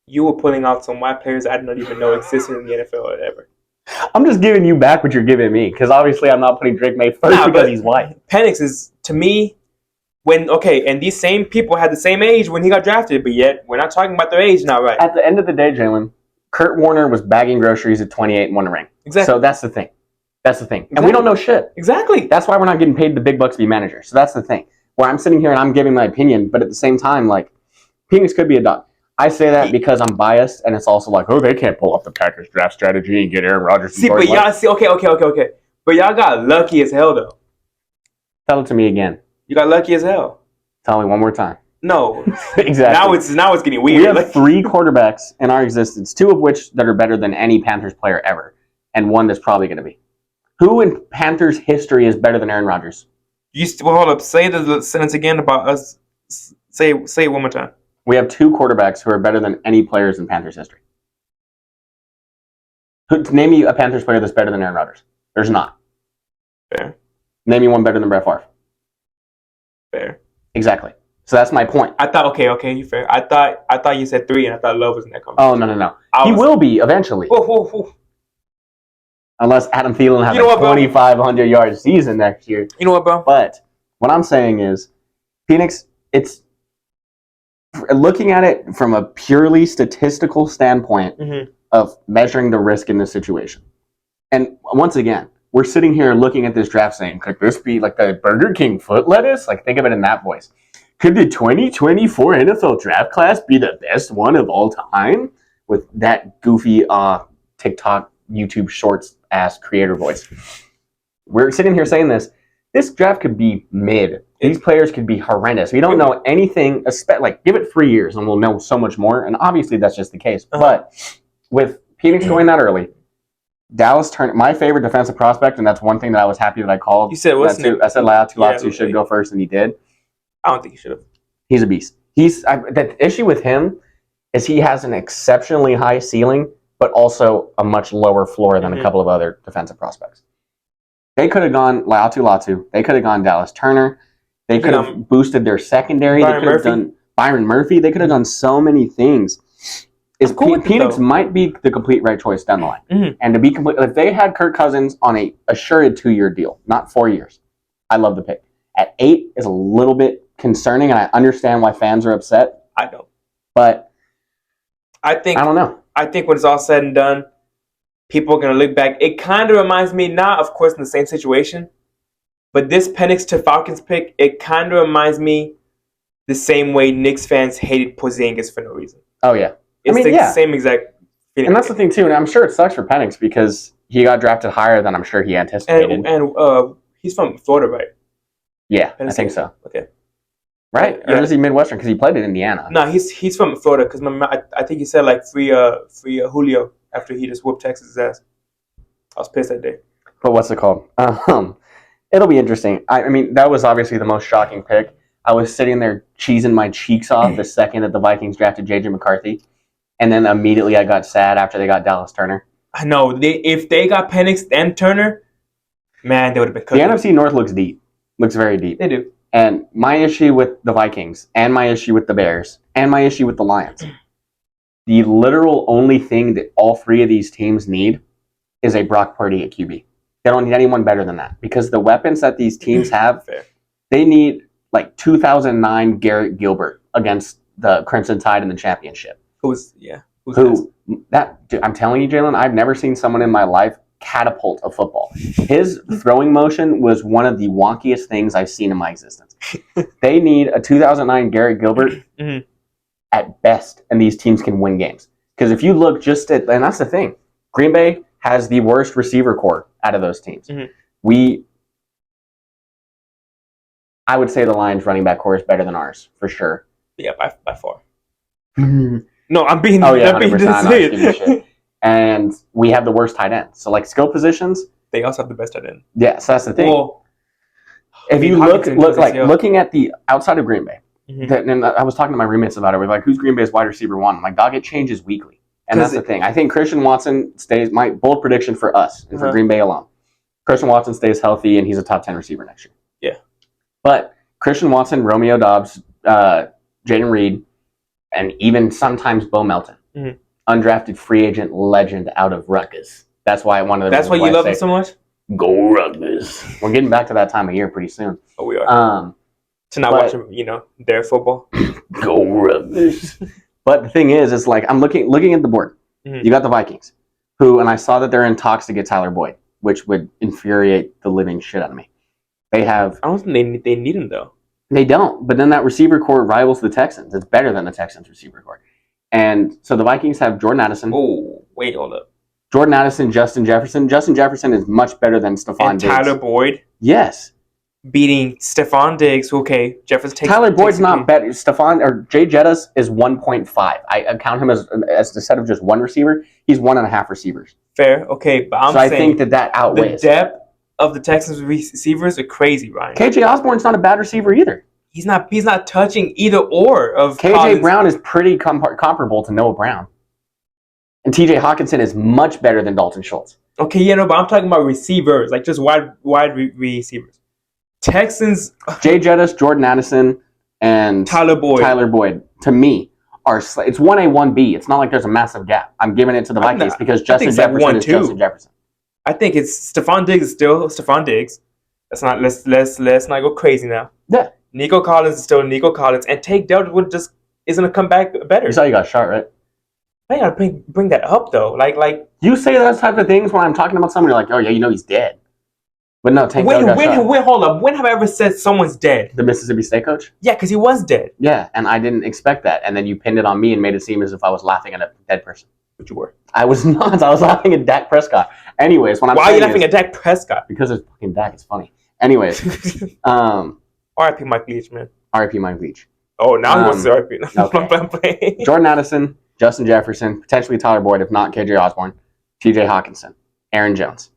Speaker 2: You were pulling out some white players I did not even know existed in the NFL or whatever.
Speaker 1: I'm just giving you back what you're giving me, because obviously I'm not putting Drake May first because he's white.
Speaker 2: Penix is, to me, and these same people had the same age when he got drafted, but yet we're not talking about their age now, right?
Speaker 1: At the end of the day, Jalen, Kurt Warner was bagging groceries at 28 and won a ring.
Speaker 2: Exactly.
Speaker 1: So that's the thing.
Speaker 2: Exactly.
Speaker 1: And we don't know shit.
Speaker 2: Exactly.
Speaker 1: That's why we're not getting paid the big bucks to be managers. So that's the thing. Where I'm sitting here and I'm giving my opinion, but at the same time, like, Penix could be a dog. I say that because I'm biased, and it's also like, oh, they can't pull off the Packers draft strategy and get Aaron Rodgers.
Speaker 2: Okay. But y'all got lucky as hell, though.
Speaker 1: Tell it to me again.
Speaker 2: You got lucky as hell.
Speaker 1: Tell me one more time.
Speaker 2: No.
Speaker 1: Exactly.
Speaker 2: Now it's getting weird.
Speaker 1: We have 3 quarterbacks in our existence, 2 of which that are better than any Panthers player ever, and 1 that's probably going to be. Who in Panthers history is better than Aaron Rodgers?
Speaker 2: Hold up. Say the sentence again about us. Say it one more time.
Speaker 1: We have 2 quarterbacks who are better than any players in Panthers history. Name me a Panthers player that's better than Aaron Rodgers. There's not.
Speaker 2: Fair.
Speaker 1: Name me one better than Brett Favre.
Speaker 2: Fair.
Speaker 1: Exactly. So that's my point.
Speaker 2: I thought, okay, you fair. I thought you said 3, and I thought Love was in that conversation.
Speaker 1: Oh, no. He will be eventually. Unless Adam Thielen has a 2,500-yard season next year.
Speaker 2: You know what, bro?
Speaker 1: But what I'm saying is, Penix, it's looking at it from a purely statistical standpoint of measuring the risk in this situation. And once again, we're sitting here looking at this draft saying, could this be like the Burger King foot lettuce? Like, think of it in that voice. Could the 2024 NFL draft class be the best one of all time? With that goofy TikTok, YouTube Shorts ass creator voice. We're sitting here saying this. This draft could be mid. These players could be horrendous. We don't know anything. Like, give it 3 years and we'll know so much more. And obviously that's just the case. But with Penix going that early, Dallas turned my favorite defensive prospect, and that's one thing that I was happy that I called.
Speaker 2: You said what's name?
Speaker 1: I said Latu should go first, and he did.
Speaker 2: I don't think he should have.
Speaker 1: He's a beast. The issue with him is he has an exceptionally high ceiling, but also a much lower floor than a couple of other defensive prospects. They could have gone Latu. They could have gone Dallas Turner. They could have boosted their secondary. They could have done Byron Murphy. They could have done so many things. Penix might be the complete right choice down the line. And to be complete, if they had Kirk Cousins on a assured 2-year deal, not 4 years, I love the pick. At 8 is a little bit concerning, and I understand why fans are upset.
Speaker 2: I don't.
Speaker 1: But
Speaker 2: I don't know. I think when it's all said and done, people are going to look back. It kind of reminds me, not of course in the same situation, but this Penix to Falcons pick, it kind of reminds me the same way Knicks fans hated Porzingis for no reason.
Speaker 1: Oh, yeah.
Speaker 2: It's the same exact feeling.
Speaker 1: And that's the thing, too. And I'm sure it sucks for Penix because he got drafted higher than I'm sure he anticipated.
Speaker 2: And he's from Florida, right?
Speaker 1: Yeah, I think so.
Speaker 2: Okay.
Speaker 1: Right?
Speaker 2: Yeah.
Speaker 1: Or is he Midwestern? Because he played in Indiana.
Speaker 2: No, he's from Florida because I think he said like free Julio after he just whooped Texas' ass. I was pissed that day.
Speaker 1: But what's it called? It'll be interesting. I mean, that was obviously the most shocking pick. I was sitting there cheesing my cheeks off the second that the Vikings drafted J.J. McCarthy. And then immediately I got sad after they got Dallas Turner.
Speaker 2: I know. If they got Penix and Turner, man, they would have been cooking.
Speaker 1: The NFC North looks deep. Looks very deep.
Speaker 2: They do.
Speaker 1: And my issue with the Vikings, and my issue with the Bears, and my issue with the Lions, the literal only thing that all 3 of these teams need is a Brock Purdy at QB. They don't need anyone better than that because the weapons that these teams have, they need like 2009 Garrett Gilbert against the Crimson Tide in the championship. I'm telling you, Jalen, I've never seen someone in my life catapult a football. His throwing motion was one of the wonkiest things I've seen in my existence. They need a 2009 Garrett Gilbert at best, and these teams can win games. Because if you look just at, and that's the thing, Green Bay has the worst receiver core out of those teams. I would say the Lions running back core is better than ours, for sure.
Speaker 2: Yeah, by far. No, I'm being.
Speaker 1: Oh yeah, 100%. And we have the worst tight end. So like skill positions,
Speaker 2: they also have the best tight end.
Speaker 1: Yeah, so that's the thing.
Speaker 2: Well,
Speaker 1: if you looking at the outside of Green Bay, and I was talking to my roommates about it. We're like, who's Green Bay's wide receiver one? I'm like, dog, it changes weekly, and that's the thing. I think Christian Watson stays. My bold prediction for us and for Green Bay alone, Christian Watson stays healthy and he's a top 10 receiver next year.
Speaker 2: Yeah,
Speaker 1: but Christian Watson, Romeo Doubs, Jaden Reed, and even sometimes Bo Melton. Undrafted free agent legend out of Rutgers. That's why one of the.
Speaker 2: That's why you love him so much.
Speaker 1: Go Rutgers. We're getting back to that time of year pretty soon.
Speaker 2: Oh, we are. To not watch, their football.
Speaker 1: Go Rutgers. But the thing is, it's like I'm looking at the board. You got the Vikings, who, and I saw that they're in talks to get Tyler Boyd, which would infuriate the living shit out of me. They have.
Speaker 2: I don't think they need him though.
Speaker 1: They don't. But then that receiver core rivals the Texans. It's better than the Texans receiver core. And so the Vikings have Jordan Addison.
Speaker 2: Oh, wait, hold up.
Speaker 1: Jordan Addison, Justin Jefferson. Justin Jefferson is much better than Stephon Diggs.
Speaker 2: Tyler Boyd?
Speaker 1: Yes.
Speaker 2: Beating Stephon Diggs. Okay, Jefferson takes...
Speaker 1: Tyler Boyd's not better. Jay Jettas is 1.5. I count him as instead of just one receiver, he's 1.5 receivers.
Speaker 2: Fair, okay, but I'm saying...
Speaker 1: So I think that outweighs.
Speaker 2: The depth of the Texans receivers are crazy, Ryan.
Speaker 1: KJ Osborne's not a bad receiver either.
Speaker 2: He's not touching either or of
Speaker 1: KJ Collins. Brown is pretty comparable to Noah Brown. And TJ Hawkinson is much better than Dalton Schultz.
Speaker 2: Okay, yeah, no, but I'm talking about receivers, like just wide receivers. Texans...
Speaker 1: Jay Jettas, Jordan Addison, and
Speaker 2: Tyler Boyd,
Speaker 1: to me, it's 1A, 1B. It's not like there's a massive gap. I'm giving it to the Vikings because Justin Jefferson is Justin Jefferson.
Speaker 2: I think it's Stephon Diggs is still Stephon Diggs. Let's not go crazy now.
Speaker 1: Yeah.
Speaker 2: Nico Collins is still Nico Collins, and Tank Dell just isn't gonna come back better.
Speaker 1: You saw you got shot, right?
Speaker 2: I gotta bring that up though. Like
Speaker 1: you say those type of things when I'm talking about someone. You're like, oh yeah, he's dead. But no, Tank Dell got shot.
Speaker 2: Hold up. When have I ever said someone's dead?
Speaker 1: The Mississippi State coach?
Speaker 2: Yeah, because he was dead.
Speaker 1: Yeah, and I didn't expect that, and then you pinned it on me and made it seem as if I was laughing at a dead person.
Speaker 2: But you were.
Speaker 1: I was not. I was laughing at Dak Prescott. Anyways,
Speaker 2: why are you laughing at Dak Prescott?
Speaker 1: Because it's fucking Dak. It's funny. Anyways,
Speaker 2: R.I.P. Mike Leach, man.
Speaker 1: R.I.P. Mike Leach.
Speaker 2: Oh, now I'm going to say R.I.P.
Speaker 1: Okay. Jordan Addison, Justin Jefferson, potentially Tyler Boyd, if not KJ Osborne, T.J. Hawkinson, Aaron Jones.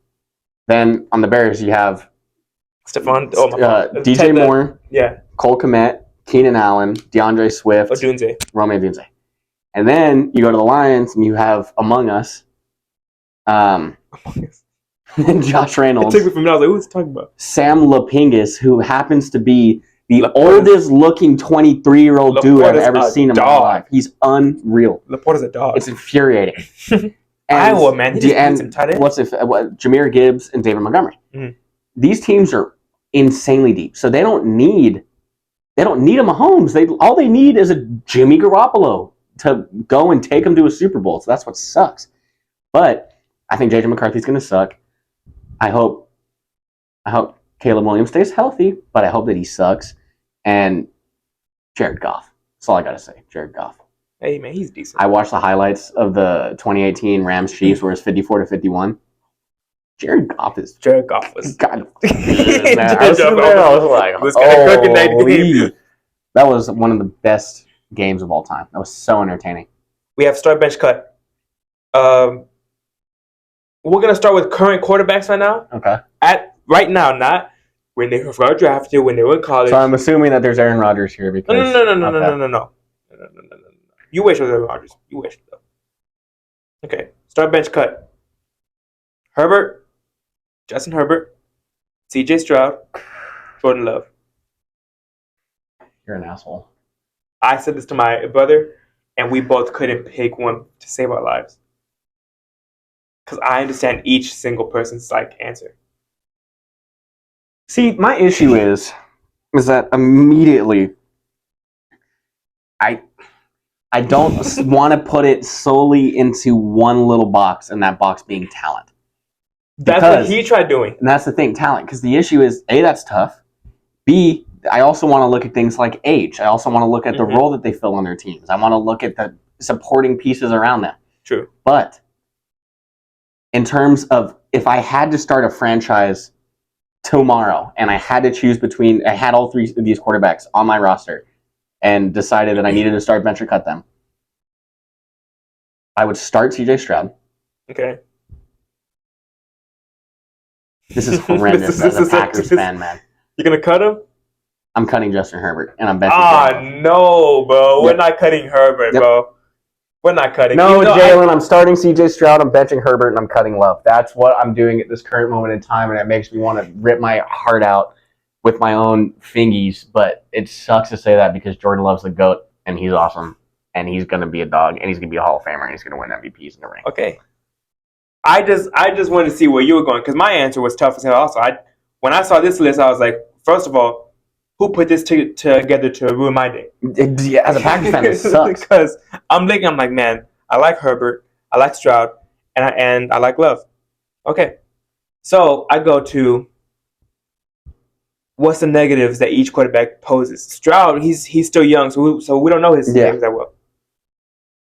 Speaker 1: Then on the Bears, you have DJ Moore, Cole Kmet, Keenan Allen, DeAndre Swift, Rome Odunze. And then you go to the Lions, and you have Among Us, Josh Reynolds.
Speaker 2: It took me from now. I was like, who's talking about?
Speaker 1: Sam Lapingus, who happens to be the oldest looking 23-year-old dude I've ever seen in my life. He's unreal.
Speaker 2: Laporta's a dog.
Speaker 1: It's infuriating.
Speaker 2: Iowa, man.
Speaker 1: Jahmyr Gibbs and David Montgomery. Mm-hmm. These teams are insanely deep, so they don't need a Mahomes. All they need is a Jimmy Garoppolo to go and take them to a Super Bowl. So that's what sucks. But I think J.J. McCarthy's going to suck. I hope Caleb Williams stays healthy, but I hope that he sucks. And Jared Goff. That's all I got to say. Jared Goff.
Speaker 2: Hey, man, he's decent.
Speaker 1: I watched the highlights of the 2018 Rams-Chiefs where it's 54-51. Jared Goff was God. I was like, holy. That was one of the best games of all time. That was so entertaining.
Speaker 2: We have start bench cut. We're going to start with current quarterbacks right now.
Speaker 1: Okay.
Speaker 2: Right now, not when they were drafted, when they were in college.
Speaker 1: So I'm assuming that there's Aaron Rodgers here because...
Speaker 2: No. You wish it was Aaron Rodgers. You wish, though. Okay. Start bench cut. Herbert, Justin Herbert, CJ Stroud, Jordan Love.
Speaker 1: You're an asshole.
Speaker 2: I said this to my brother, and we both couldn't pick one to save our lives. because I understand each single person's like answer.
Speaker 1: See, my issue is that immediately I don't want to put it solely into one little box, and that box being talent.
Speaker 2: That's what he tried doing.
Speaker 1: And that's the thing, talent. Because the issue is, A, that's tough. B, I also want to look at things like age. I also want to look at the role that they fill on their teams. I want to look at the supporting pieces around them.
Speaker 2: True.
Speaker 1: But in terms of if I had to start a franchise tomorrow and I had to choose between, I had all three of these quarterbacks on my roster and decided that I needed to start bench or cut them, I would start CJ Stroud.
Speaker 2: Okay.
Speaker 1: This is horrendous as a Packers fan, man.
Speaker 2: You're going to cut him?
Speaker 1: I'm cutting Justin Herbert, and I'm benching
Speaker 2: Jalen. No, bro.
Speaker 1: Yep.
Speaker 2: We're not cutting Herbert, bro. We're not cutting.
Speaker 1: No, Jalen, I'm starting CJ Stroud, I'm benching Herbert, and I'm cutting Love. That's what I'm doing at this current moment in time, and it makes me want to rip my heart out with my own fingies, but it sucks to say that because Jordan Love's the GOAT, and he's awesome, and he's going to be a dog, and he's going to be a Hall of Famer, and he's going to win MVPs in the ring.
Speaker 2: Okay. I just wanted to see where you were going, because my answer was tough as hell also. When I saw this list, I was like, first of all, who put this together to ruin my day?
Speaker 1: As a Packers fan, it sucks.
Speaker 2: Because I'm like, man, I like Herbert, I like Stroud, and I like Love. Okay. So I go to what's the negatives that each quarterback poses. Stroud, he's still young, so we don't know his games that well.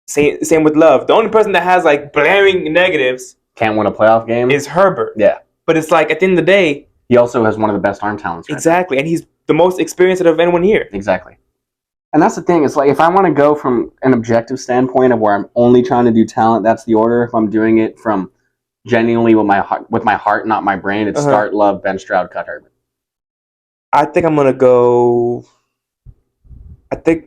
Speaker 2: Same with Love. The only person that has like blaring negatives
Speaker 1: can't win a playoff game
Speaker 2: is Herbert.
Speaker 1: Yeah.
Speaker 2: But it's like at the end of the day,
Speaker 1: he also has one of the best arm talents. Right
Speaker 2: exactly, and he's the most experienced of anyone here.
Speaker 1: Exactly. And that's the thing. It's like if I want to go from an objective standpoint of where I'm only trying to do talent, that's the order. If I'm doing it from genuinely with my heart, not my brain, it's start Love, bench Stroud, cut Herbert.
Speaker 2: I think I'm gonna go. I think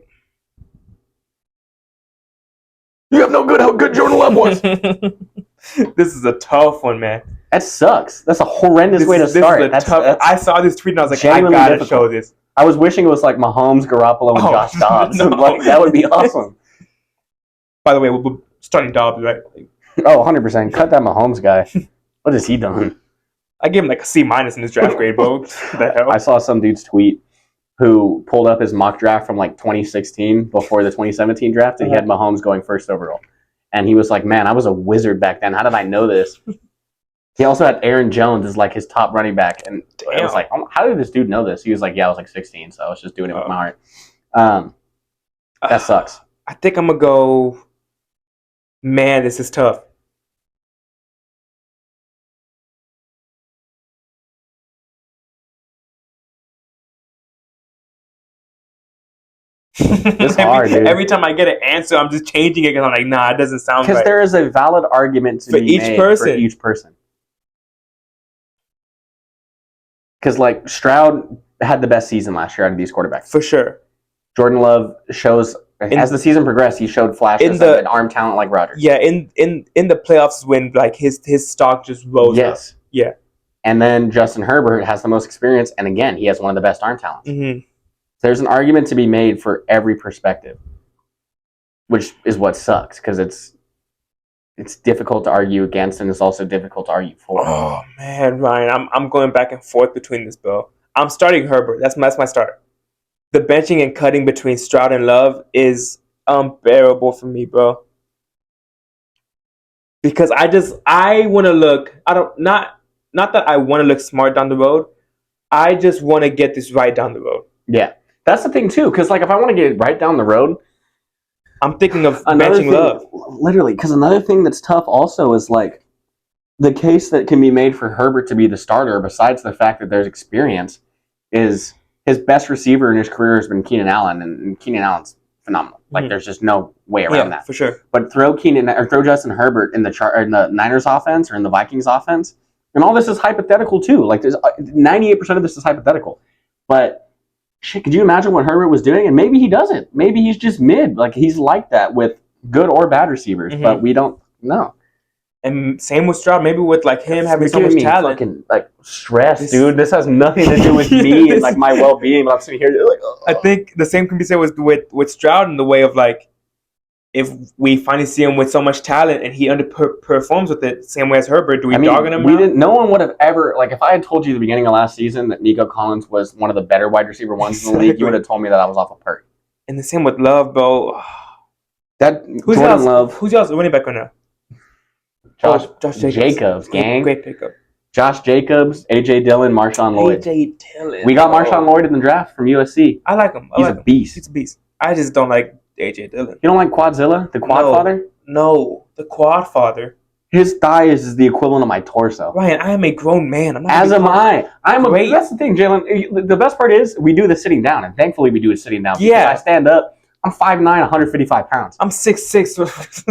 Speaker 1: you have no good how good Jordan Love was.
Speaker 2: This is a tough one, man.
Speaker 1: That sucks. That's a horrendous way to start.
Speaker 2: That's I saw this tweet and I was like, I gotta show this.
Speaker 1: I was wishing it was like Mahomes, Garoppolo, and Josh Dobbs. No. Like, that would be awesome.
Speaker 2: By the way, we're starting Dobbs, right?
Speaker 1: Oh, 100%. Cut that Mahomes guy. What has he done?
Speaker 2: I gave him like a C- in his draft grade, bro. The hell?
Speaker 1: I saw some dude's tweet who pulled up his mock draft from like 2016 before the 2017 draft, and he had Mahomes going first overall. And he was like, man, I was a wizard back then. How did I know this? He also had Aaron Jones as like his top running back. And I was like, oh, how did this dude know this? He was like, yeah, I was like 16, so I was just doing it with my heart. That sucks.
Speaker 2: I think I'm going to go, man, this is tough.
Speaker 1: It's hard, dude.
Speaker 2: Every time I get an answer, I'm just changing it because I'm like, nah, it doesn't sound right.
Speaker 1: Because there is a valid argument to be made for each person. Because like Stroud had the best season last year out of these quarterbacks.
Speaker 2: For sure.
Speaker 1: Jordan Love shows, as the season progressed, he showed flashes of an arm talent like Rodgers.
Speaker 2: Yeah, in the playoffs when like his stock just rose up. Yeah.
Speaker 1: And then Justin Herbert has the most experience, and again, he has one of the best arm talents.
Speaker 2: Mm-hmm.
Speaker 1: There's an argument to be made for every perspective, which is what sucks because it's difficult to argue against, and it's also difficult to argue for.
Speaker 2: Oh man, Ryan, I'm going back and forth between this, bro. I'm starting Herbert. That's my start. The benching and cutting between Stroud and Love is unbearable for me, bro. Because I want to look. Not that I want to look smart down the road. I just want to get this right down the road.
Speaker 1: Yeah. That's the thing, too, because like, if I want to get it right down the road,
Speaker 2: I'm thinking of benching Love.
Speaker 1: Literally, because another thing that's tough also is, like, the case that can be made for Herbert to be the starter, besides the fact that there's experience, is his best receiver in his career has been Keenan Allen, and Keenan Allen's phenomenal. Like, there's just no way around that.
Speaker 2: For sure.
Speaker 1: But throw Justin Herbert in the Niners offense or in the Vikings offense, and all this is hypothetical, too. Like, 98% of this is hypothetical. But shit, could you imagine what Herbert was doing? And maybe he doesn't. Maybe he's just mid. Like, he's like that with good or bad receivers, but we don't know.
Speaker 2: And same with Stroud. Maybe with like him having so much talent.
Speaker 1: Fucking, like, stress, dude. This has nothing to do with me and like my well-being. But I'm sitting here like, oh.
Speaker 2: I think the same can be said with Stroud in the way of like, if we finally see him with so much talent and he underperforms with it, same way as Herbert, do we dog him?
Speaker 1: No one would have ever, like, if I had told you at the beginning of last season that Nico Collins was one of the better wide receiver ones in the league, you would have told me that I was off a perk.
Speaker 2: And the same with Love, bro.
Speaker 1: Who's
Speaker 2: y'all's running back right now?
Speaker 1: Josh
Speaker 2: Jacobs.
Speaker 1: gang.
Speaker 2: Great pickup.
Speaker 1: Josh Jacobs, A.J. Dillon, Marshawn Lloyd.
Speaker 2: A.J. Dillon.
Speaker 1: We got Marshawn Lloyd in the draft from USC.
Speaker 2: I like him.
Speaker 1: He's a beast.
Speaker 2: He's a beast. I just don't like A.J. Dillon.
Speaker 1: You don't like Quadzilla, the Quad Father?
Speaker 2: No, the Quad Father.
Speaker 1: His thigh is the equivalent of my torso.
Speaker 2: Ryan, I am a grown man.
Speaker 1: As am I. That's the thing, Jalen. The best part is we do this sitting down, and thankfully we do it sitting down.
Speaker 2: Yeah.
Speaker 1: I stand up. I'm 5'9", 155 pounds.
Speaker 2: I'm 6'6".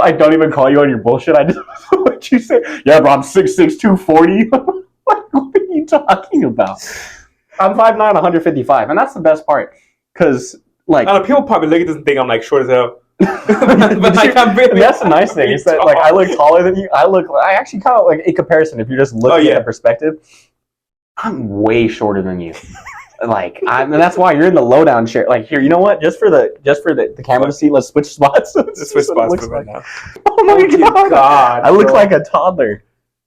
Speaker 1: I don't even call you on your bullshit. I just what you say. Yeah, bro, I'm 6'6", 240. What are you talking about? I'm 5'9", 155, and that's the best part. Because, like,
Speaker 2: I don't know, people probably look at this and think I'm like short as hell. but like,
Speaker 1: that's the nice thing. Is that like I look taller than you. I actually kind of like in comparison. If you're just looking at perspective, I'm way shorter than you. And that's why you're in the lowdown chair. Like, here, you know what? Just for the camera to see, let's switch spots.
Speaker 2: Let's switch spots for right now.
Speaker 1: Oh my god! I look like a toddler.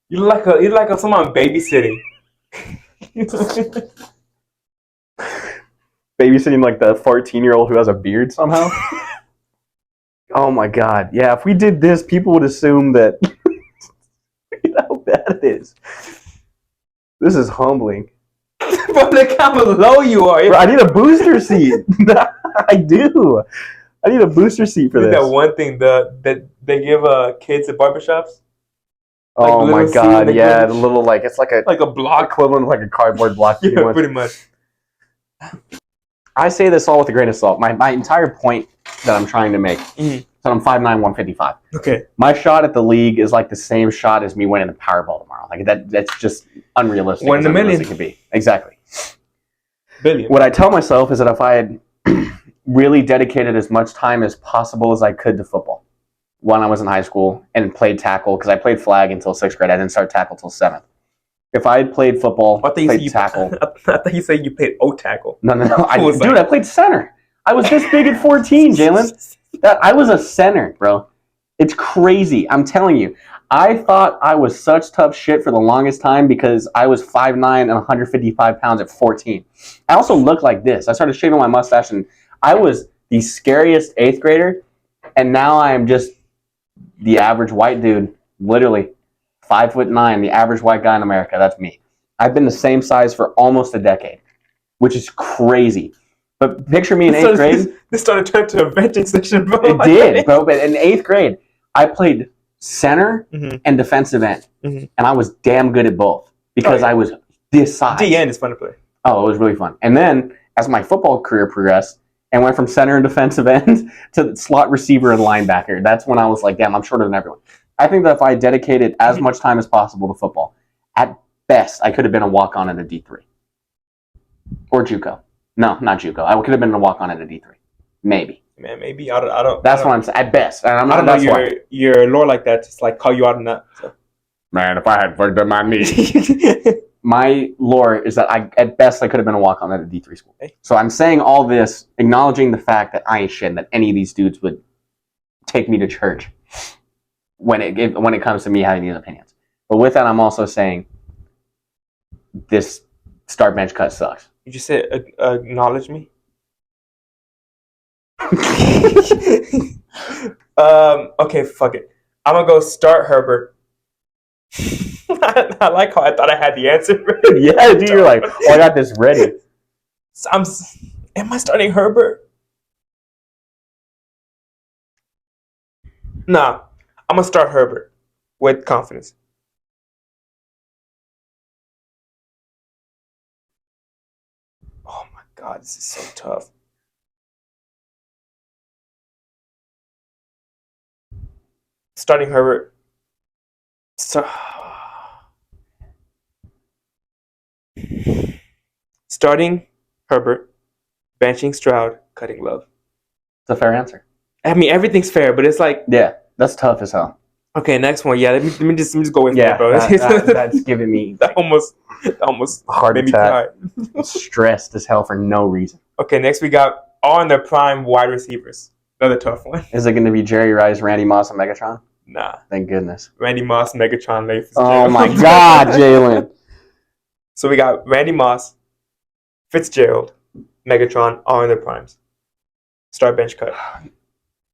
Speaker 2: You look like someone babysitting.
Speaker 1: Babysitting like the 14-year-old who has a beard somehow. Oh my god! Yeah, if we did this, people would assume that. You know how bad it is. This is humbling.
Speaker 2: But look how low you are.
Speaker 1: Bro, I need a booster seat. I do. I need a booster seat for this.
Speaker 2: That one thing that they give kids at barbershops.
Speaker 1: Oh my god! Yeah, the little it's like a
Speaker 2: block
Speaker 1: equivalent of like a cardboard block.
Speaker 2: Yeah, pretty much.
Speaker 1: I say this all with a grain of salt. My entire point that I'm trying to make is that I'm 5'9", 155.
Speaker 2: Okay.
Speaker 1: My shot at the league is like the same shot as me winning the Powerball tomorrow. Like that's just unrealistic.
Speaker 2: 1 in a million.
Speaker 1: It could be. Exactly.
Speaker 2: Billion.
Speaker 1: What I tell myself is that if I had really dedicated as much time as possible as I could to football when I was in high school and played tackle, because I played flag until 6th grade. I didn't start tackle till 7th. If I had played football, played tackle.
Speaker 2: I thought you said you played O-tackle.
Speaker 1: No. I played center. I was this big at 14, Jalen. I was a center, bro. It's crazy. I'm telling you. I thought I was such tough shit for the longest time because I was 5'9" and 155 pounds at 14. I also looked like this. I started shaving my mustache, and I was the scariest 8th grader, and now I am just the average white dude, literally 5'9", the average white guy in America. That's me. I've been the same size for almost a decade, which is crazy. But picture me in 8th grade.
Speaker 2: This started turning to a venting session, bro.
Speaker 1: It did, bro. But in 8th grade, I played center and defensive end, and I was damn good at both because I was this size.
Speaker 2: DN is fun to play.
Speaker 1: Oh, it was really fun. And then as my football career progressed and went from center and defensive end to slot receiver and linebacker, that's when I was like, damn, I'm shorter than everyone. I think that if I dedicated as much time as possible to football, at best, I could have been a walk-on at a D3. Or JUCO. No, not JUCO. I could have been a walk-on at a D3. Maybe.
Speaker 2: Man, maybe I don't.
Speaker 1: That's what I'm saying. At best, and I'm
Speaker 2: I
Speaker 1: not.
Speaker 2: don't know your lore like that. Just like call you out on that. So.
Speaker 1: Man, if I had fucked up my knee, my lore is that at best I could have been a walk-on at a D3 school.
Speaker 2: Okay.
Speaker 1: So I'm saying all this, acknowledging the fact that I ain't shit, and that any of these dudes would take me to church when it comes to me having these opinions. But with that, I'm also saying this start bench cut sucks.
Speaker 2: You just said acknowledge me. Okay, fuck it. I'm gonna go start Herbert. I like how I thought I had the answer.
Speaker 1: Yeah, dude, you're like, oh, I got this ready.
Speaker 2: Am I starting Herbert? Nah, I'm gonna start Herbert with confidence. Oh my god, this is so tough. Starting Herbert. Starting Herbert, benching Stroud, cutting Love.
Speaker 1: It's a fair answer.
Speaker 2: I mean, everything's fair, but it's like...
Speaker 1: Yeah, that's tough as hell.
Speaker 2: Okay, next one. Yeah, let me just go with that, bro.
Speaker 1: That's giving me
Speaker 2: that almost
Speaker 1: heart
Speaker 2: made me
Speaker 1: attack.
Speaker 2: cry.
Speaker 1: Stressed as hell for no reason.
Speaker 2: Okay, next we got on their prime wide receivers. Another tough one.
Speaker 1: Is it going to be Jerry Rice, Randy Moss, and Megatron?
Speaker 2: Nah.
Speaker 1: Thank goodness.
Speaker 2: Randy Moss, Megatron, Fitzgerald.
Speaker 1: Oh my God, Jalen.
Speaker 2: So we got Randy Moss, Fitzgerald, Megatron, all in their primes. Start bench cut.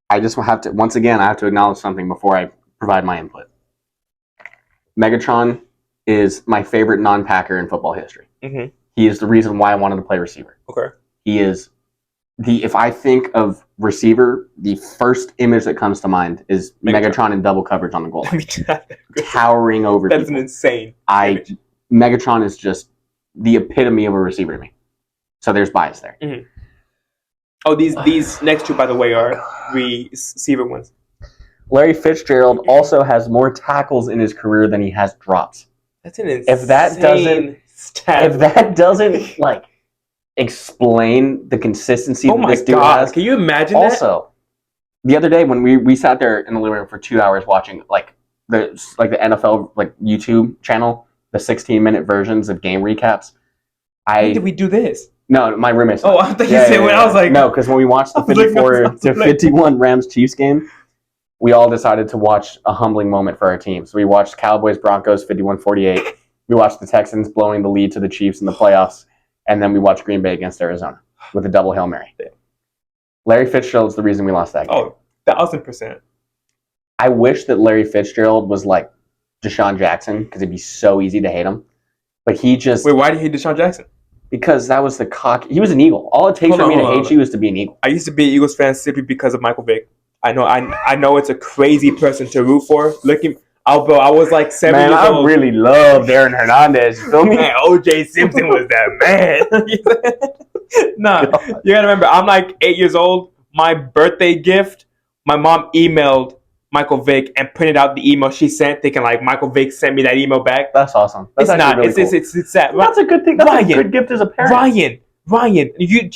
Speaker 1: I just have to, once again, I have to acknowledge something before I provide my input. Megatron is my favorite non-Packer in football history.
Speaker 2: Mm-hmm.
Speaker 1: He is the reason why I wanted to play receiver.
Speaker 2: Okay.
Speaker 1: He is if I think of receiver, the first image that comes to mind is Megatron in double coverage on the goal line. Towering over
Speaker 2: That's
Speaker 1: people.
Speaker 2: an insane image.
Speaker 1: Megatron is just the epitome of a receiver to me. So there's bias there.
Speaker 2: Mm-hmm. Oh, these next two, by the way, are receiver ones.
Speaker 1: Larry Fitzgerald also has more tackles in his career than he has drops.
Speaker 2: That's an insane
Speaker 1: If that doesn't like explain the consistency that this dude has.
Speaker 2: Can you imagine
Speaker 1: also, the other day when we sat there in the living room for 2 hours watching the NFL YouTube channel, the 16-minute versions of game recaps.
Speaker 2: When did we do this?
Speaker 1: No, my roommate.
Speaker 2: Oh, I thought you said when I was like...
Speaker 1: No, because when we watched the 54-51 Rams-Chiefs game, we all decided to watch a humbling moment for our team. So we watched Cowboys-Broncos 51-48. We watched the Texans blowing the lead to the Chiefs in the playoffs. And then we watched Green Bay against Arizona with a double Hail Mary. Larry Fitzgerald's the reason we lost that game.
Speaker 2: Oh, 1,000%.
Speaker 1: I wish that Larry Fitzgerald was like Deshaun Jackson because it'd be so easy to hate him. But he just...
Speaker 2: Wait, why do you hate Deshaun Jackson?
Speaker 1: Because that was the cock... He was an Eagle. All it takes for me to hate you is to be an Eagle.
Speaker 2: I used to be an Eagles fan simply because of Michael Vick. I know it's a crazy person to root for. I was like 7 years old.
Speaker 1: I really loved Aaron Hernandez. You feel me?
Speaker 2: Man, O.J. Simpson was that man. Nah, you gotta remember, I'm like 8 years old. My birthday gift, my mom emailed Michael Vick and printed out the email she sent, thinking like Michael Vick sent me that email back.
Speaker 1: That's awesome. That's
Speaker 2: not.
Speaker 1: Really cool.
Speaker 2: It's sad.
Speaker 1: That's a good thing. That's a good gift as a parent.
Speaker 2: Ryan, you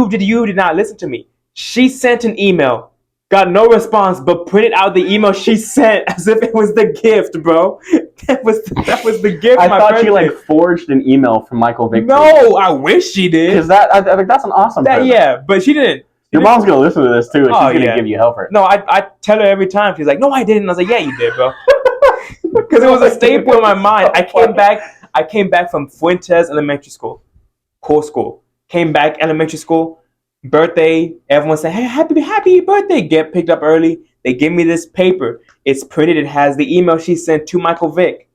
Speaker 2: did not listen to me. She sent an email. Got no response, but printed out the email she sent as if it was the gift, bro. That was the gift.
Speaker 1: I thought she forged an email from Michael Vick.
Speaker 2: No, I wish she did.
Speaker 1: Because I think that's an awesome.
Speaker 2: Yeah, but she didn't.
Speaker 1: Your mom's gonna listen to this too, and she's gonna give you hell for it.
Speaker 2: No, I tell her every time. She's like, "No, I didn't." I was like, "Yeah, you did, bro." Because it was a staple in my mind. I came back from Fuentes Elementary School, core school. Came back elementary school. Birthday, everyone said, "Hey, happy birthday!" Get picked up early. They give me this paper. It's printed. It has the email she sent to Michael Vick.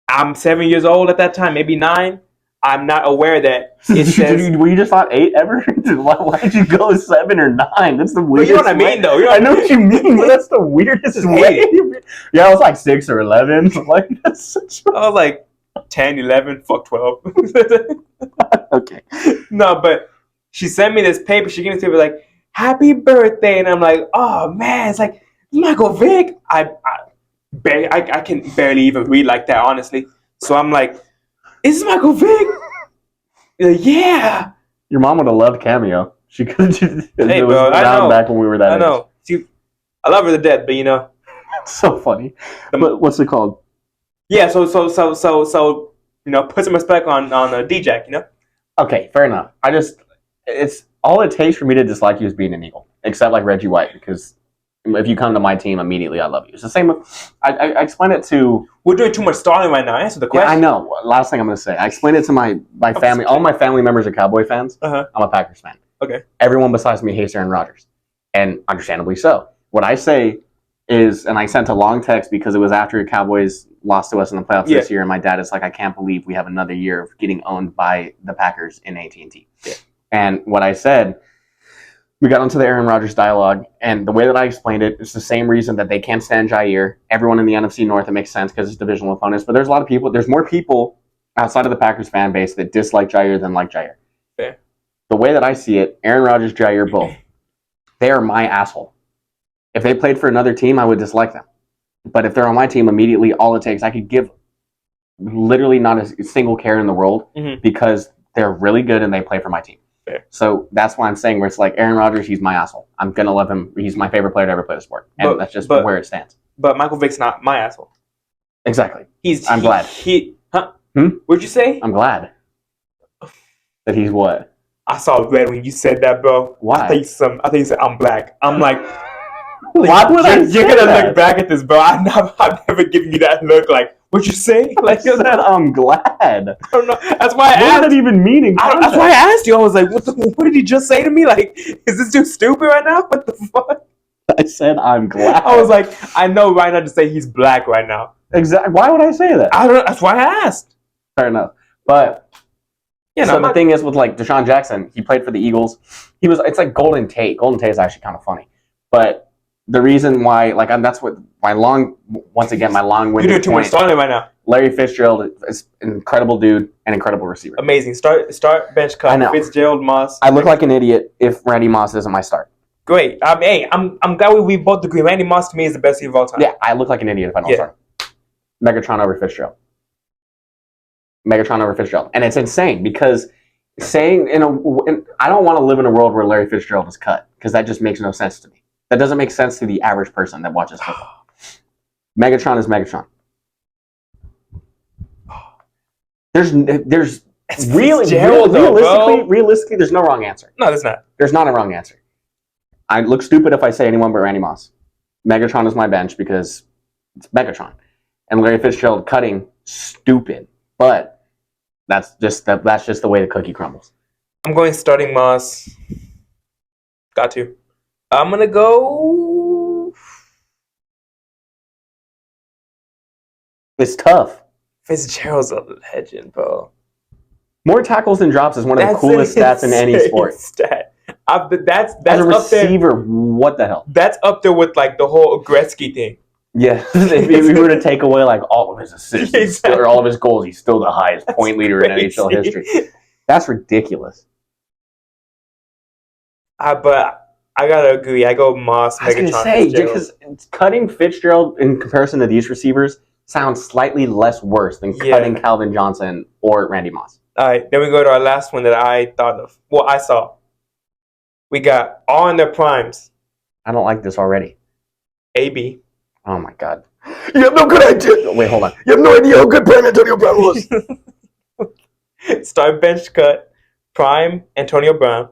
Speaker 2: I'm 7 years old at that time, maybe 9. I'm not aware that it says.
Speaker 1: Were you just not 8 ever? Why did you go 7 or 9? That's the weirdest.
Speaker 2: You know what I mean, though.
Speaker 1: I know what you mean, but that's the weirdest way. Yeah, I was like 6 or 11. Like that's such.
Speaker 2: I was like 10, 11, fuck 12.
Speaker 1: Okay.
Speaker 2: No, but. She sent me this paper. She gave me this paper like, "Happy birthday," and I'm like, "Oh man, it's like Michael Vick." I can barely even read like that, honestly. So I'm like, "Is this Michael Vick?" Yeah.
Speaker 1: Your mom would have loved Cameo. She could have.
Speaker 2: Hey, bro, I know.
Speaker 1: Back when we were that age.
Speaker 2: I know. See, I love her to death, but you know,
Speaker 1: it's so funny. But what's it called?
Speaker 2: Yeah. So you know, put some respect on D-Jack. You know.
Speaker 1: Okay, fair enough. It's all it takes for me to dislike you is being an Eagle, except like Reggie White, because if you come to my team immediately, I love you. It's the same. I explain it to.
Speaker 2: We're doing too much stalling right now. Answer the question.
Speaker 1: Yeah, I know. Last thing I'm going to say. I explained it to my family. All my family members are Cowboy fans.
Speaker 2: Uh-huh.
Speaker 1: I'm a Packers fan.
Speaker 2: Okay.
Speaker 1: Everyone besides me hates Aaron Rodgers, and understandably so. What I say is, and I sent a long text because it was after the Cowboys lost to us in the playoffs this year, and my dad is like, "I can't believe we have another year of getting owned by the Packers in AT&T."
Speaker 2: Yeah.
Speaker 1: And what I said, we got into the Aaron Rodgers dialogue, and the way that I explained it is the same reason that they can't stand Jair. Everyone in the NFC North, it makes sense because it's divisional opponents, but there's more people outside of the Packers fan base that dislike Jair than like Jair.
Speaker 2: Fair.
Speaker 1: The way that I see it, Aaron Rodgers, Jair, both, they are my asshole. If they played for another team, I would dislike them. But if they're on my team, immediately all it takes, I could give literally not a single care in the world because they're really good and they play for my team.
Speaker 2: Fair.
Speaker 1: So that's why I'm saying where it's like Aaron Rodgers, he's my asshole. I'm going to love him. He's my favorite player to ever play the sport. And that's just where it stands.
Speaker 2: But Michael Vick's not my asshole.
Speaker 1: Exactly.
Speaker 2: I'm
Speaker 1: glad.
Speaker 2: Huh? What'd you say?
Speaker 1: I'm glad that he's what?
Speaker 2: I saw red when you said that, bro.
Speaker 1: Why?
Speaker 2: I think you said I'm black. I'm like,
Speaker 1: why would I?
Speaker 2: You're gonna look back at this, bro. I've never given you that look. Like, what'd you say?
Speaker 1: Like that, I'm glad. I
Speaker 2: don't know. That's why I asked.
Speaker 1: What does that even mean in context?
Speaker 2: That's why I asked you. I was like, what did he just say to me? Like, is this dude stupid right now? What the fuck?
Speaker 1: I said I'm glad.
Speaker 2: I was like, I know right now to say he's black right now.
Speaker 1: Exactly. Why would I say that?
Speaker 2: I don't know. That's why I asked.
Speaker 1: Fair enough. But the thing is with like Deshaun Jackson, he played for the Eagles. It's like Golden Tate. Golden Tate is actually kind of funny. But the reason why, like, that's what my long-winded
Speaker 2: You're doing too much starting right now.
Speaker 1: Larry Fitzgerald is an incredible dude and incredible receiver.
Speaker 2: Amazing. Start bench cut.
Speaker 1: I know.
Speaker 2: Fitzgerald, Moss.
Speaker 1: I look like an idiot if Randy Moss isn't my start.
Speaker 2: Great. I'm glad we both agree. Randy Moss to me is the best of all time.
Speaker 1: Yeah, I look like an idiot if I don't start. Megatron over Fitzgerald. Megatron over Fitzgerald. And it's insane because I don't want to live in a world where Larry Fitzgerald is cut because that just makes no sense to me. That doesn't make sense to the average person that watches football. Megatron is Megatron. There's realistically, there's no wrong answer.
Speaker 2: No, there's not.
Speaker 1: There's not a wrong answer. I look stupid if I say anyone but Randy Moss. Megatron is my bench because it's Megatron. And Larry Fitzgerald cutting, stupid. But that's just the way the cookie crumbles.
Speaker 2: I'm going starting Moss. Got to. I'm going to go...
Speaker 1: It's tough.
Speaker 2: Fitzgerald's a legend, bro.
Speaker 1: More tackles than drops is one of the coolest stats in any sport.
Speaker 2: Stat. That's
Speaker 1: as a receiver,
Speaker 2: up there.
Speaker 1: What the hell?
Speaker 2: That's up there with like the whole Gretzky thing.
Speaker 1: Yeah, if we were to take away like all of his assists or all of his goals, he's still the highest point leader in NHL history. That's ridiculous.
Speaker 2: But I gotta agree. I go Moss.
Speaker 1: I was gonna say because cutting Fitzgerald in comparison to these receivers sounds slightly less worse than cutting Calvin Johnson or Randy Moss.
Speaker 2: All right, then we go to our last one that I thought of. Well, I saw. We got all in their primes.
Speaker 1: I don't like this already.
Speaker 2: AB.
Speaker 1: Oh my God. You have no good idea. Wait, hold on. You have no idea how good Prime Antonio Brown was.
Speaker 2: Start bench cut. Prime Antonio Brown.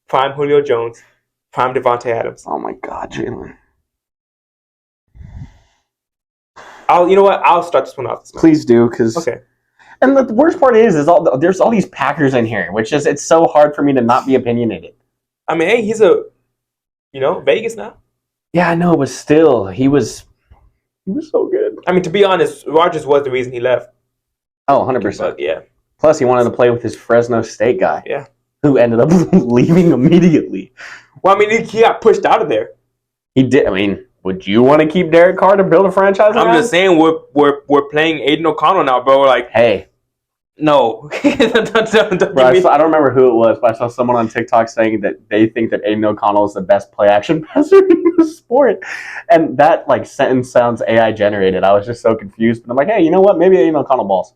Speaker 2: Prime Julio Jones. Prime Davante Adams.
Speaker 1: Oh my God, Jalen.
Speaker 2: You know what? I'll start this one off.
Speaker 1: Please do, because.
Speaker 2: Okay.
Speaker 1: And the worst part is there's all these Packers in here, which is it's so hard for me to not be opinionated.
Speaker 2: I mean, hey, he's Vegas now.
Speaker 1: Yeah, I know, but still, he was so good.
Speaker 2: I mean, to be honest, Rodgers was the reason he left.
Speaker 1: Oh, 100%.
Speaker 2: Yeah.
Speaker 1: Plus, he wanted to play with his Fresno State guy.
Speaker 2: Yeah.
Speaker 1: Who ended up leaving immediately.
Speaker 2: Well, I mean, he got pushed out of there.
Speaker 1: He did. I mean, would you want to keep Derek Carr to build a franchise around?
Speaker 2: I'm just saying, we're playing Aiden O'Connell now, bro. Like,
Speaker 1: hey.
Speaker 2: No.
Speaker 1: Bro, I don't remember who it was, but I saw someone on TikTok saying that they think that Aiden O'Connell is the best play-action passer in the sport. And that, like, sentence sounds AI-generated. I was just so confused. But I'm like, hey, you know what? Maybe Aiden O'Connell balls.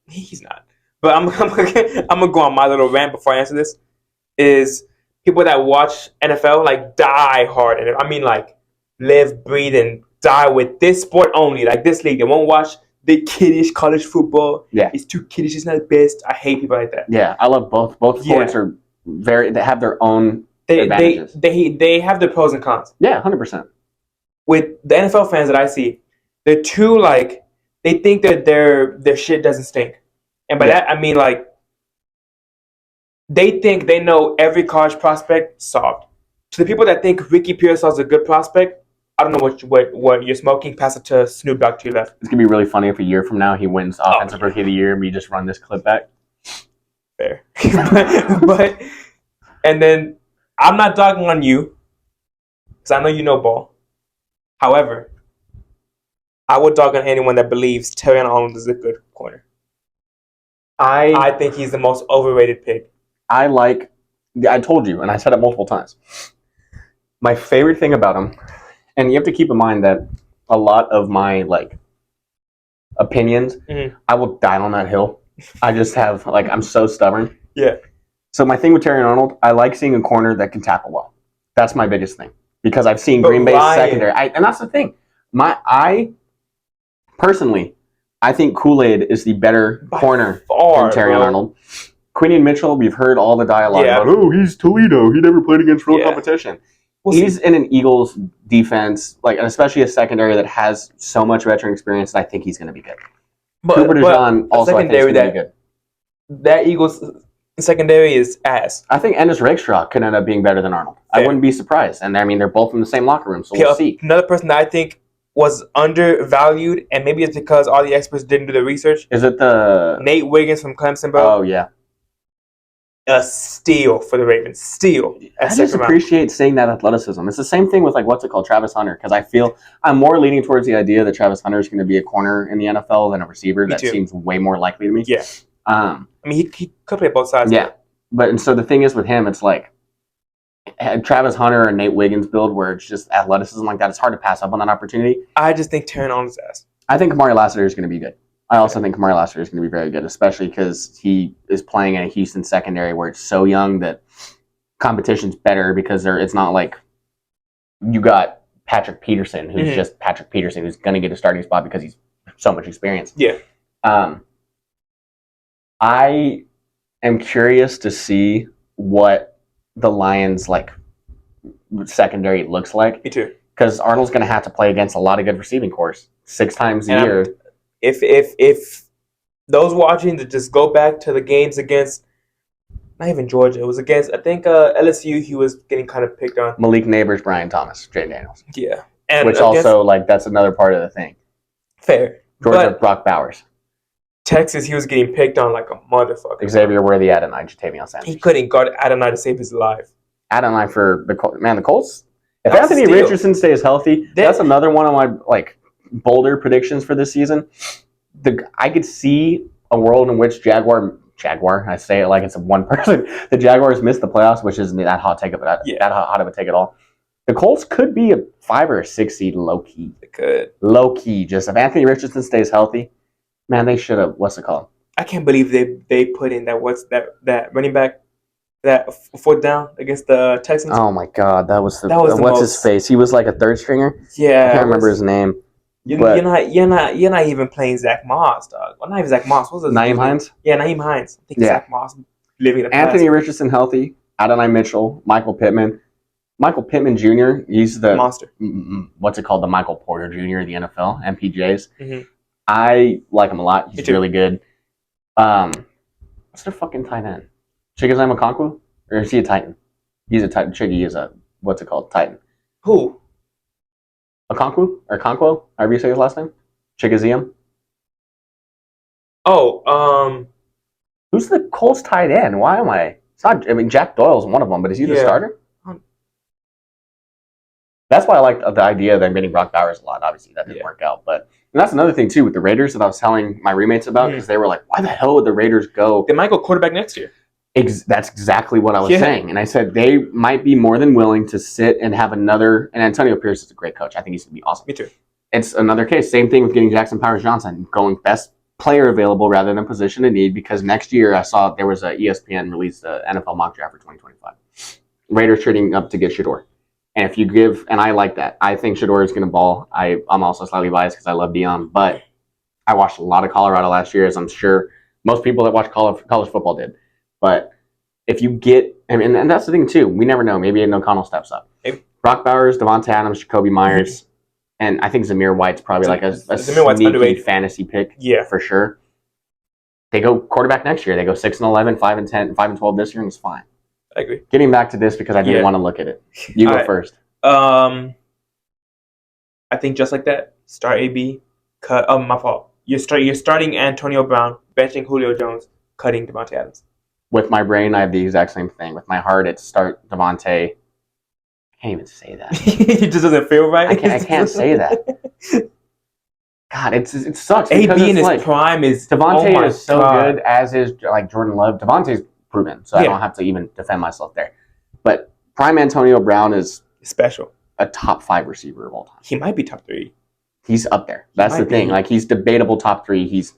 Speaker 2: He's not. But I'm going to go on my little rant before I answer this. Is people that watch NFL, like, die hard. And I mean, like, live, breathe, and die with this sport only. Like, this league. They won't watch the kiddish college football.
Speaker 1: Yeah.
Speaker 2: It's too kiddish. It's not the best. I hate people like that.
Speaker 1: Yeah, I love both. Both sports are they have their own advantages.
Speaker 2: They have the pros and cons.
Speaker 1: Yeah, 100%.
Speaker 2: With the NFL fans that I see, they're too, like, they think that their shit doesn't stink. And by that, I mean, like, they think they know every college prospect solved. To the people that think Ricky Pearsall's a good prospect, I don't know what you're smoking. Pass it to Snoop Dogg to your left.
Speaker 1: It's going to be really funny if a year from now he wins Offensive Rookie of the Year and we just run this clip back.
Speaker 2: Fair. but and then I'm not dogging on you because I know you know ball. However, I would dog on anyone that believes Terrion Arnold is a good corner. I think he's the most overrated pick.
Speaker 1: I told you, and I said it multiple times. My favorite thing about him, and you have to keep in mind that a lot of my, like, opinions, I will die on that hill. I just have, like, I'm so stubborn.
Speaker 2: Yeah.
Speaker 1: So my thing with Terrion Arnold, I like seeing a corner that can tackle well. That's my biggest thing. Because I've seen Green Bay's secondary. And that's the thing. I personally, I think Kool-Aid is the better corner than Terry Arnold. Quinion Mitchell, we've heard all the dialogue about, oh, he's Toledo. He never played against real competition. He's in an Eagles defense, like, and especially a secondary that has so much veteran experience that I think he's going to be good. Cooper DeJean also I think is going to be good.
Speaker 2: That Eagles secondary is ass.
Speaker 1: I think Ennis Rakestraw could end up being better than Arnold. Fair. I wouldn't be surprised. And I mean, they're both in the same locker room, so we'll see.
Speaker 2: Another person that I think was undervalued, and maybe it's because all the experts didn't do the research.
Speaker 1: Is it the
Speaker 2: Nate Wiggins from Clemson, bro?
Speaker 1: Oh yeah,
Speaker 2: a steal for the Ravens. Steal.
Speaker 1: I just appreciate seeing that athleticism. It's the same thing with Travis Hunter, because I feel I'm more leaning towards the idea that Travis Hunter is going to be a corner in the NFL than a receiver. That seems way more likely to me.
Speaker 2: Yeah. I mean, he could play both sides.
Speaker 1: Yeah, and so the thing is with him, it's like Travis Hunter and Nate Wiggins build where it's just athleticism like that. It's hard to pass up on that opportunity.
Speaker 2: I just think Terran on his ass.
Speaker 1: I think Kamari Lassiter is going to be good. I also think Kamari Lassiter is going to be very good, especially because he is playing in a Houston secondary where it's so young that competition's better because it's not like you got Patrick Peterson, who's just Patrick Peterson, who's going to get a starting spot because he's so much experience.
Speaker 2: Yeah.
Speaker 1: I am curious to see what the Lions secondary looks like.
Speaker 2: Me too.
Speaker 1: Because Arnold's going to have to play against a lot of good receiving corps 6 times a year.
Speaker 2: If those watching to just go back to the games against, not even Georgia, it was against, I think LSU, he was getting kind of picked on.
Speaker 1: Malik Neighbors, Brian Thomas, Jay Daniels.
Speaker 2: Yeah.
Speaker 1: Which also, that's another part of the thing.
Speaker 2: Fair.
Speaker 1: Georgia, Brock Bowers.
Speaker 2: Texas, he was getting picked on like a motherfucker.
Speaker 1: Xavier Worthy, Adonai, Jatavion Sanders.
Speaker 2: He couldn't guard Adonai to save his life.
Speaker 1: Adonai for the Colts. If Anthony Richardson stays healthy, that's another one of my bolder predictions for this season. I could see a world in which Jaguar, I say it like it's one person. The Jaguars missed the playoffs, which isn't that hot take of it. That hot of a take at all. The Colts could be a 5 or a 6 seed low key.
Speaker 2: They could. Low key.
Speaker 1: Just if Anthony Richardson stays healthy. Man, they should have. What's it called?
Speaker 2: I can't believe they put in that running back, that 4th down against the Texans.
Speaker 1: Oh my God, that was what's his face? He was like a 3rd stringer.
Speaker 2: Yeah,
Speaker 1: I can't remember his name.
Speaker 2: You're not even playing Zach Moss, dog. Well, not even Zach Moss. What's his name?
Speaker 1: Naeem Hines.
Speaker 2: Yeah, Naeem Hines. I think Zach Moss living the
Speaker 1: Anthony Richardson healthy. Adonai Mitchell, Michael Pittman Jr. He's the
Speaker 2: monster.
Speaker 1: What's it called? The Michael Porter Jr. of the NFL, MPJs. Mm-hmm. I like him a lot. He's really good. What's their fucking tight end? Chigoziem Okonkwo? Or is he a Titan? He's a Titan. Chiggy is a, what's it called? Titan.
Speaker 2: Who?
Speaker 1: Okonkwo? Or Okonkwo? However you say his last name? Chigoziem?
Speaker 2: Oh,
Speaker 1: who's the Colts tight end? Why am I? It's not, Jack Doyle's one of them, but is he the starter? That's why I like the idea of them getting Brock Bowers a lot. Obviously, that didn't work out, but... And that's another thing, too, with the Raiders that I was telling my roommates about, because they were like, why the hell would the Raiders go?
Speaker 2: They might go quarterback next year.
Speaker 1: That's exactly what I was saying. And I said they might be more than willing to sit and have another... And Antonio Pierce is a great coach. I think he's going to be awesome.
Speaker 2: Me too.
Speaker 1: It's another case. Same thing with getting Jackson Powers-Johnson, going best player available rather than position of need, because next year I saw there was a ESPN released the NFL mock draft for 2025. Raiders trading up to get Shador. And if you give, and I like that. I think Shador is going to ball. I'm also slightly biased because I love Dion, but I watched a lot of Colorado last year, as I'm sure most people that watch college football did. But if you get, and that's the thing too, we never know. Maybe Aiden O'Connell steps up. Brock Bowers, Davante Adams, Jacoby Myers, and I think Zamir White's probably like a sneaky fantasy pick, for sure. They go quarterback next year. They go 6-11, 5-10, 5-12 this year, and it's fine.
Speaker 2: I agree.
Speaker 1: Getting back to this because I didn't want to look at it. You go first.
Speaker 2: I think just like that. Start AB. Cut. Oh, my fault. You're starting Antonio Brown, benching Julio Jones, cutting Davante Adams.
Speaker 1: With my brain, I have the exact same thing. With my heart, it's start Davante. I can't even say that.
Speaker 2: It just doesn't feel right.
Speaker 1: I can't say that. God, it sucks.
Speaker 2: AB in his prime is
Speaker 1: Davante is so good, as is Jordan Love. Davante's proven, so I don't have to even defend myself there. But prime Antonio Brown is
Speaker 2: special,
Speaker 1: a top 5 receiver of all time.
Speaker 2: He might be top 3.
Speaker 1: He's up there. That's the thing. He's debatable top 3. He's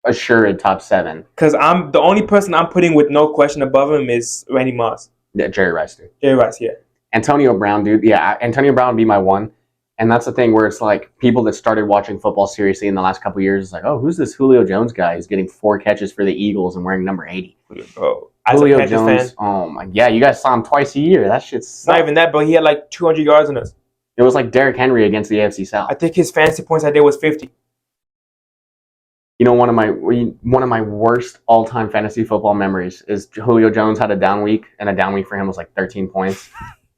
Speaker 1: assured top 7.
Speaker 2: Because I'm the only person I'm putting with no question above him is Randy Moss.
Speaker 1: Yeah, Jerry Rice, dude.
Speaker 2: Jerry Rice, yeah.
Speaker 1: Antonio Brown, dude. Yeah, Antonio Brown would be my 1. And that's the thing where it's like people that started watching football seriously in the last couple of years is like, oh, who's this Julio Jones guy who's getting 4 catches for the Eagles and wearing number 80?
Speaker 2: Oh, as
Speaker 1: Julio
Speaker 2: a Panthers
Speaker 1: Jones,
Speaker 2: fan,
Speaker 1: oh my, yeah, you guys saw him twice a year. That shit's
Speaker 2: not even that, but he had like 200 yards on us.
Speaker 1: It was like Derrick Henry against the AFC South.
Speaker 2: I think his fantasy points I did was 50.
Speaker 1: You know, one of my worst all-time fantasy football memories is Julio Jones had a down week, and a down week for him was like 13 points.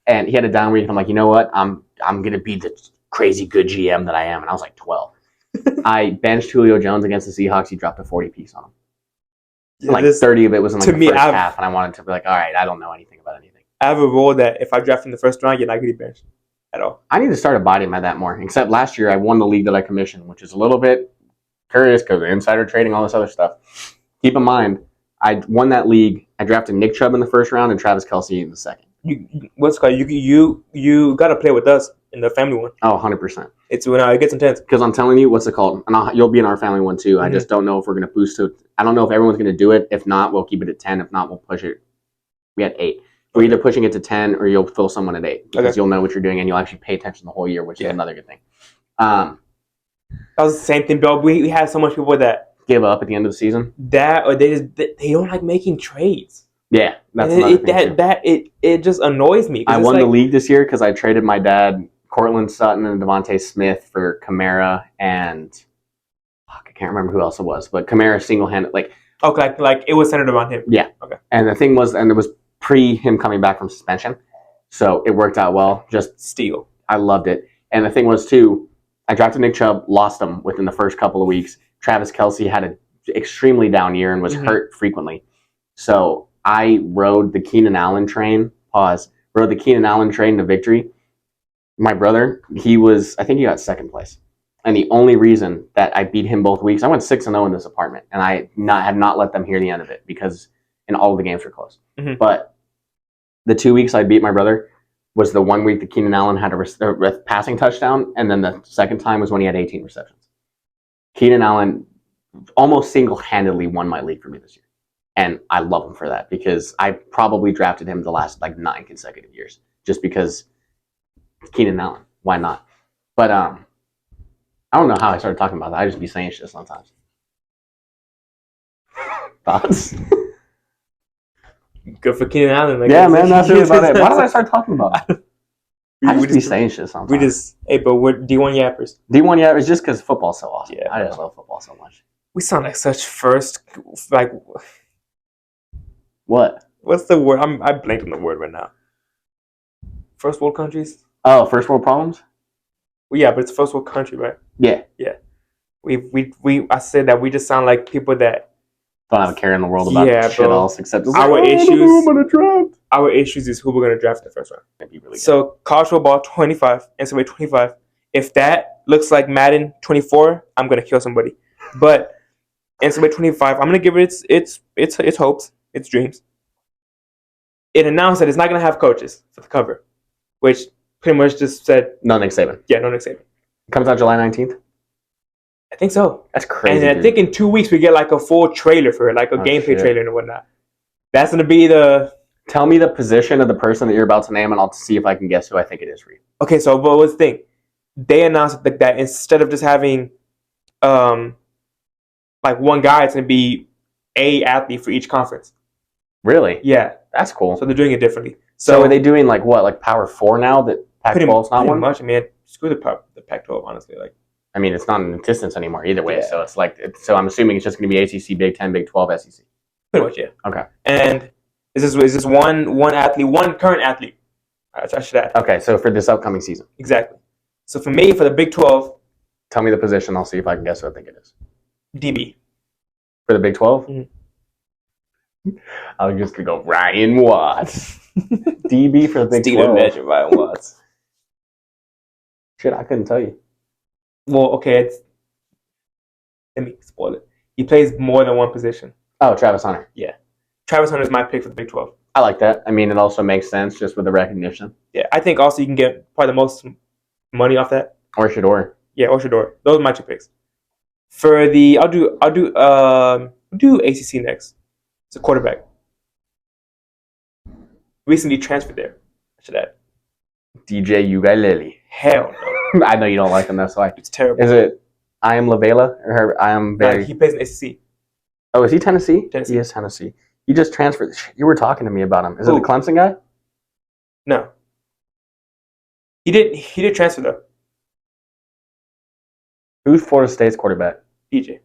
Speaker 1: And he had a down week, and I'm like, you know what? I'm gonna be the crazy good GM that I am, and I was like 12. I benched Julio Jones against the Seahawks. He dropped a 40 piece on him.
Speaker 2: Yeah,
Speaker 1: like 30 of it was in like
Speaker 2: to
Speaker 1: the
Speaker 2: me,
Speaker 1: first half, and I wanted to be like, all right, I don't know anything about anything.
Speaker 2: I have a rule that if I draft in the first round, you're not getting benched at all.
Speaker 1: I need to start abiding by that more. Except last year, I won the league that I commissioned, which is a little bit curious because of insider trading, all this other stuff. Keep in mind, I won that league. I drafted Nick Chubb in the first round and Travis Kelce in the second.
Speaker 2: You got to play with us in the family one.
Speaker 1: Oh, 100%.
Speaker 2: It's when it gets intense.
Speaker 1: Because I'm telling you, what's it called? And you'll be in our family one too. I just don't know if we're going to boost it. I don't know if everyone's going to do it. If not, we'll keep it at 10. If not, we'll push it. We had 8. We're either pushing it to 10 or you'll fill someone at 8 because you'll know what you're doing and you'll actually pay attention the whole year, which is another good thing.
Speaker 2: That was the same thing, Bill. We had so much people that
Speaker 1: give up at the end of the season.
Speaker 2: That or they don't like making trades.
Speaker 1: Yeah, that's
Speaker 2: it just annoys me.
Speaker 1: I won the league this year because I traded my dad Cortland Sutton and Davante Smith for Kamara and I can't remember who else it was, but Kamara single-handed like
Speaker 2: it was centered around him.
Speaker 1: Yeah.
Speaker 2: Okay.
Speaker 1: And the thing was, and it was pre him coming back from suspension, so it worked out well. Just
Speaker 2: steal.
Speaker 1: I loved it. And the thing was too, I drafted Nick Chubb, lost him within the first couple of weeks. Travis Kelce had an extremely down year and was hurt frequently. So I rode the Keenan Allen train. Rode the Keenan Allen train to victory. My brother, I think he got second place. And the only reason that I beat him both weeks, I went 6-0 in this apartment, and I had not let them hear the end of it because all of the games were close. Mm-hmm. But the 2 weeks I beat my brother was the 1 week that Keenan Allen had a passing touchdown, and then the second time was when he had 18 receptions. Keenan Allen almost single-handedly won my league for me this year. And I love him for that because I probably drafted him the last 9 consecutive years just because Keenan Allen. Why not? But I don't know how I started talking about that. I just be saying shit sometimes. Thoughts?
Speaker 2: Good for Keenan Allen.
Speaker 1: Yeah, man, that's really about it. Why did I start talking about it? I just be saying shit sometimes.
Speaker 2: But we're D1 yappers.
Speaker 1: D1 yappers just because football's so awesome. Yeah, I just love football so much.
Speaker 2: We sound like such
Speaker 1: What?
Speaker 2: What's the word? I blanked on the word right now. First world countries?
Speaker 1: Oh, first world problems?
Speaker 2: Well, yeah, but it's first world country, right?
Speaker 1: Yeah.
Speaker 2: Yeah. I said that we just sound like people that
Speaker 1: don't have a care in the world about shit else except
Speaker 2: our issues. Our issues is who we're gonna draft in the first round.
Speaker 1: That'd be really good.
Speaker 2: So college football 25, NCAA 25. If that looks like Madden 24, I'm gonna kill somebody. But NCAA 25, I'm gonna give it its hopes, its dreams. It announced that it's not gonna have coaches for the cover, which pretty much just said
Speaker 1: no Nick Saban.
Speaker 2: Yeah, no Nick Saban.
Speaker 1: It comes out July 19th.
Speaker 2: I think so.
Speaker 1: That's crazy.
Speaker 2: And I think in 2 weeks we get a full trailer for it, a gameplay trailer and whatnot. That's gonna be the.
Speaker 1: Tell me the position of the person that you're about to name, and I'll see if I can guess who I think it is for you.
Speaker 2: Okay, so but what's the thing? They announced that instead of just having, one guy, it's gonna be a athlete for each conference.
Speaker 1: Really?
Speaker 2: Yeah,
Speaker 1: that's cool.
Speaker 2: So they're doing it differently.
Speaker 1: So are they doing what, like Power 4 now that Pac-12's not one?
Speaker 2: Pretty much. I mean, screw the Pac-12, honestly.
Speaker 1: I mean, it's not in existence anymore either way. Yeah. So it's so I'm assuming it's just going to be ACC, Big 10, Big 12, SEC.
Speaker 2: Pretty much, yeah.
Speaker 1: Okay.
Speaker 2: And is this one athlete, one current athlete? I should add.
Speaker 1: Okay, so for this upcoming season.
Speaker 2: Exactly. So for me, for the Big 12.
Speaker 1: Tell me the position. I'll see if I can guess what I think it is.
Speaker 2: DB.
Speaker 1: For the Big 12?
Speaker 2: Mm-hmm.
Speaker 1: I was just going to go Ryan Watts. DB for the Big 12.
Speaker 2: Stealing measure, Ryan Watts.
Speaker 1: Shit, I couldn't tell you.
Speaker 2: Well, okay, let me spoil it. He plays more than one position.
Speaker 1: Oh, Travis Hunter.
Speaker 2: Yeah. Travis Hunter is my pick for the Big 12.
Speaker 1: I like that. I mean, it also makes sense just with the recognition.
Speaker 2: Yeah, I think also you can get probably the most money off that.
Speaker 1: Or Shador.
Speaker 2: Yeah, or Shador. Those are my 2 picks. For the I'll do ACC next. It's a quarterback. Recently transferred there. I should add.
Speaker 1: DJ Ugalele.
Speaker 2: Hell no.
Speaker 1: I know you don't like him. That's why.
Speaker 2: It's terrible.
Speaker 1: Is it I am Lavela or Herbert? I am very.
Speaker 2: He plays in SEC.
Speaker 1: Oh, is he Tennessee?
Speaker 2: Tennessee.
Speaker 1: He is Tennessee. He just transferred. You were talking to me about him. Is it the Clemson guy?
Speaker 2: No. He did transfer though.
Speaker 1: Who's Florida State's quarterback?
Speaker 2: DJ.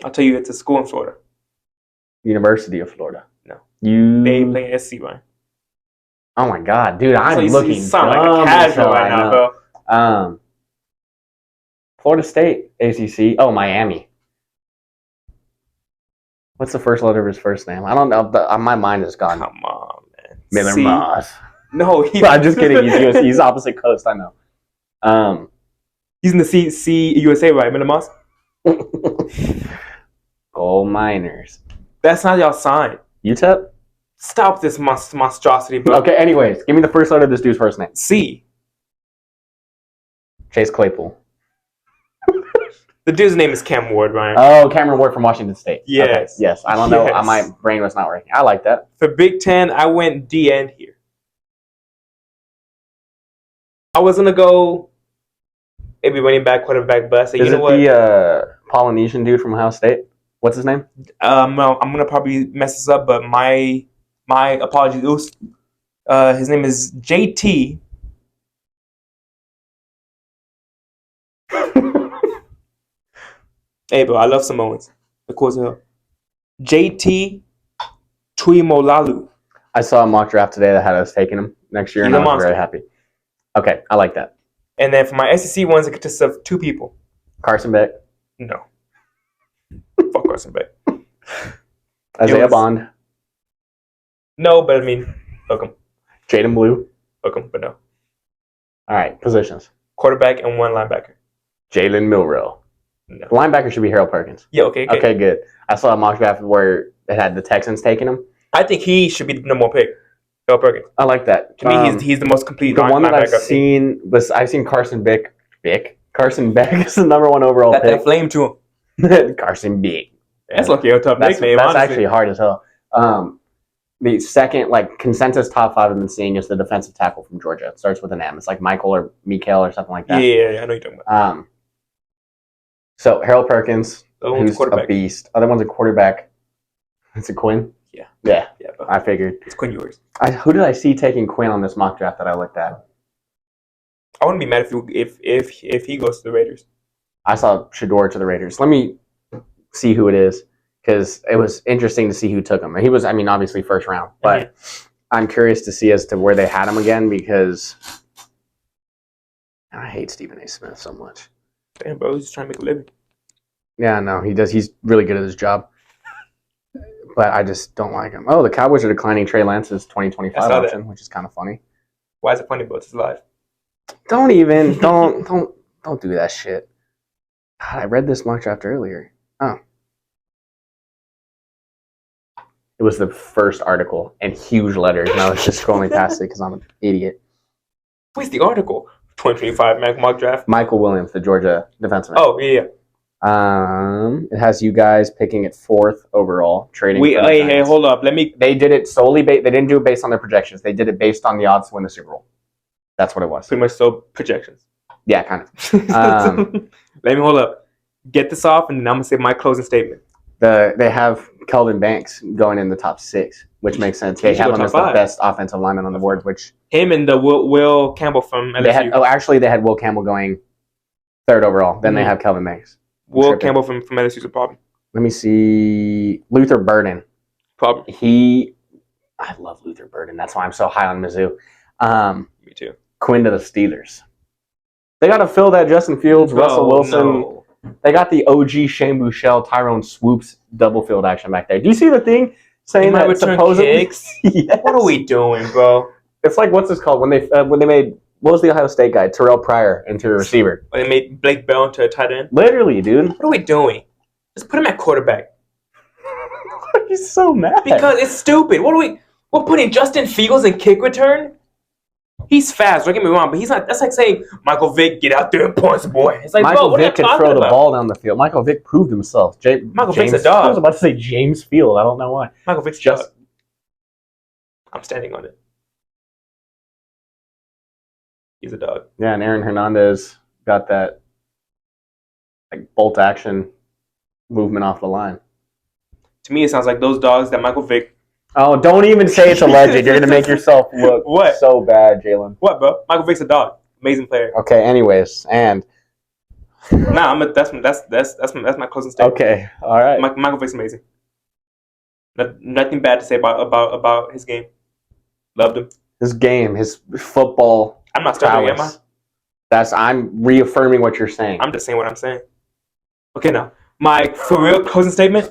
Speaker 2: I'll tell you, it's a school in Florida.
Speaker 1: University of Florida.
Speaker 2: No.
Speaker 1: You.
Speaker 2: They play SC, right?
Speaker 1: Oh my God, dude! I'm
Speaker 2: you
Speaker 1: looking.
Speaker 2: sound like a casual right now, bro.
Speaker 1: Florida State, ACC. Oh, Miami. What's the first letter of his first name? I don't know. My mind is gone.
Speaker 2: Come on, man.
Speaker 1: Miller Moss.
Speaker 2: No,
Speaker 1: I'm just kidding. He's opposite coast. I know.
Speaker 2: He's in the C USA, right? Miller Moss.
Speaker 1: Gold Miners.
Speaker 2: That's not y'all sign.
Speaker 1: UTEP.
Speaker 2: Stop this monstrosity, bro.
Speaker 1: Okay. Anyways, give me the first letter of this dude's first name.
Speaker 2: C.
Speaker 1: Chase Claypool.
Speaker 2: The dude's name is Cam Ward, Ryan.
Speaker 1: Oh, Cameron Ward from Washington State.
Speaker 2: Yes.
Speaker 1: Okay. Yes. I don't know.
Speaker 2: Yes.
Speaker 1: My brain was not working. I like that.
Speaker 2: For Big Ten, I went D end here. I was gonna go maybe running back, quarterback, bust.
Speaker 1: Is it the Polynesian dude from Ohio State? What's his name?
Speaker 2: No, I'm gonna probably mess this up, but my apologies. His name is JT. Hey, bro, I love Samoans. Of course, JT Tuimolalu.
Speaker 1: I saw a mock draft today that had us taking him next year, and I was very happy. Okay, I like that.
Speaker 2: And then for my SEC ones, it consists of 2 people.
Speaker 1: Carson Beck.
Speaker 2: No. Fuck Carson Beck.
Speaker 1: Isaiah Bond.
Speaker 2: No, but I mean, fuck him.
Speaker 1: Jaden Blue.
Speaker 2: Fuck him, but no.
Speaker 1: All right, positions.
Speaker 2: Quarterback and 1 linebacker.
Speaker 1: Jalen Milroe.
Speaker 2: No.
Speaker 1: The linebacker should be Harold Perkins.
Speaker 2: Yeah, okay.
Speaker 1: Okay, good. I saw a mock draft where it had the Texans taking him.
Speaker 2: I think he should be the number 1 pick. Harold Perkins.
Speaker 1: I like that.
Speaker 2: To me, he's the most complete.
Speaker 1: The one that I've seen Carson Beck. Carson Beck is the number 1 overall pick.
Speaker 2: That flame to him.
Speaker 1: Carson Beck.
Speaker 2: That's like a tough nickname.
Speaker 1: That's actually hard as hell. The second, consensus top 5 I've been seeing is the defensive tackle from Georgia. It starts with an M. It's like Michael or Mikael or something like that.
Speaker 2: Yeah, I know you're talking about.
Speaker 1: So Harold Perkins, who's a beast. Other one's a quarterback. Is it Quinn? Yeah. I figured.
Speaker 2: It's Quinn Ewers.
Speaker 1: Who did I see taking Quinn on this mock draft that I looked at?
Speaker 2: I wouldn't be mad if he goes to the Raiders.
Speaker 1: I saw Shador to the Raiders. Let me see who it is, because it was interesting to see who took him. He was, obviously first round, but I'm curious to see as to where they had him again, because I hate Stephen A. Smith so much.
Speaker 2: Damn, bro, he's just trying to make a living.
Speaker 1: Yeah, no, he does. He's really good at his job. But I just don't like him. Oh, the Cowboys are declining Trey Lance's 2025 option, which is kind of funny.
Speaker 2: Why is it funny, bro? It's live.
Speaker 1: Don't do that shit. God, I read this mock draft earlier. Oh. It was the first article in huge letters, and I was just scrolling past it because I'm an idiot.
Speaker 2: Where's the article? 2025 mock draft.
Speaker 1: Michael Williams, the Georgia defenseman.
Speaker 2: Oh, yeah.
Speaker 1: It has you guys picking it 4th overall, trading.
Speaker 2: Hey, hold up.
Speaker 1: They did it solely. They didn't do it based on their projections. They did it based on the odds to win the Super Bowl. That's what it was.
Speaker 2: Pretty much so projections.
Speaker 1: Yeah, kind of.
Speaker 2: Let me hold up. Get this off, and then I'm gonna say my closing statement.
Speaker 1: They have Kelvin Banks going in the top 6, which makes sense. They have him as the best offensive lineman on the board. Which
Speaker 2: him and the Will Campbell from LSU.
Speaker 1: They had Will Campbell going 3rd overall. Then they have Kelvin Banks.
Speaker 2: Will Campbell from LSU is a problem.
Speaker 1: Let me see. Luther Burden.
Speaker 2: Problem.
Speaker 1: I love Luther Burden. That's why I'm so high on Mizzou.
Speaker 2: Me too.
Speaker 1: Quinn to the Steelers. They got to fill that Justin Fields, Russell Wilson.
Speaker 2: No.
Speaker 1: They got the OG Shane Buechele, Tyrone Swoops double field action back there. Do you see the thing saying that supposedly?
Speaker 2: Yes. What are we doing, bro?
Speaker 1: It's like, what's this called? When they made, what was the Ohio State guy? Terrell Pryor into a receiver.
Speaker 2: They made Blake Bell into a tight end.
Speaker 1: Literally, dude.
Speaker 2: What are we doing? Just put him at quarterback.
Speaker 1: He's so mad
Speaker 2: because it's stupid. We're putting Justin Fields in kick return. He's fast. Don't get me wrong, but he's not. That's like saying Michael Vick, get out there and punch, boy. It's like,
Speaker 1: Michael
Speaker 2: bro,
Speaker 1: Vick can throw the ball down the field. Michael Vick proved himself.
Speaker 2: Michael Vick's a dog.
Speaker 1: I was about to say James Field. I don't know why.
Speaker 2: Michael Vick's just. I'm standing on it. He's a dog.
Speaker 1: Yeah, and Aaron Hernandez got that like bolt action movement off the line.
Speaker 2: To me, it sounds like those dogs that Michael Vick.
Speaker 1: Oh, don't even say it's a legend. You're gonna make yourself look
Speaker 2: What?
Speaker 1: so bad, Jalen.
Speaker 2: What, bro? Michael Vick's a dog. Amazing player.
Speaker 1: Okay. Anyways, and
Speaker 2: that's my closing statement.
Speaker 1: okay, all right.
Speaker 2: Michael Vick's amazing. Nothing bad to say about his game. Loved him.
Speaker 1: His game, his football.
Speaker 2: I'm not starting, am I?
Speaker 1: I'm reaffirming what you're saying.
Speaker 2: I'm just saying what I'm saying. Okay, now my for real closing statement.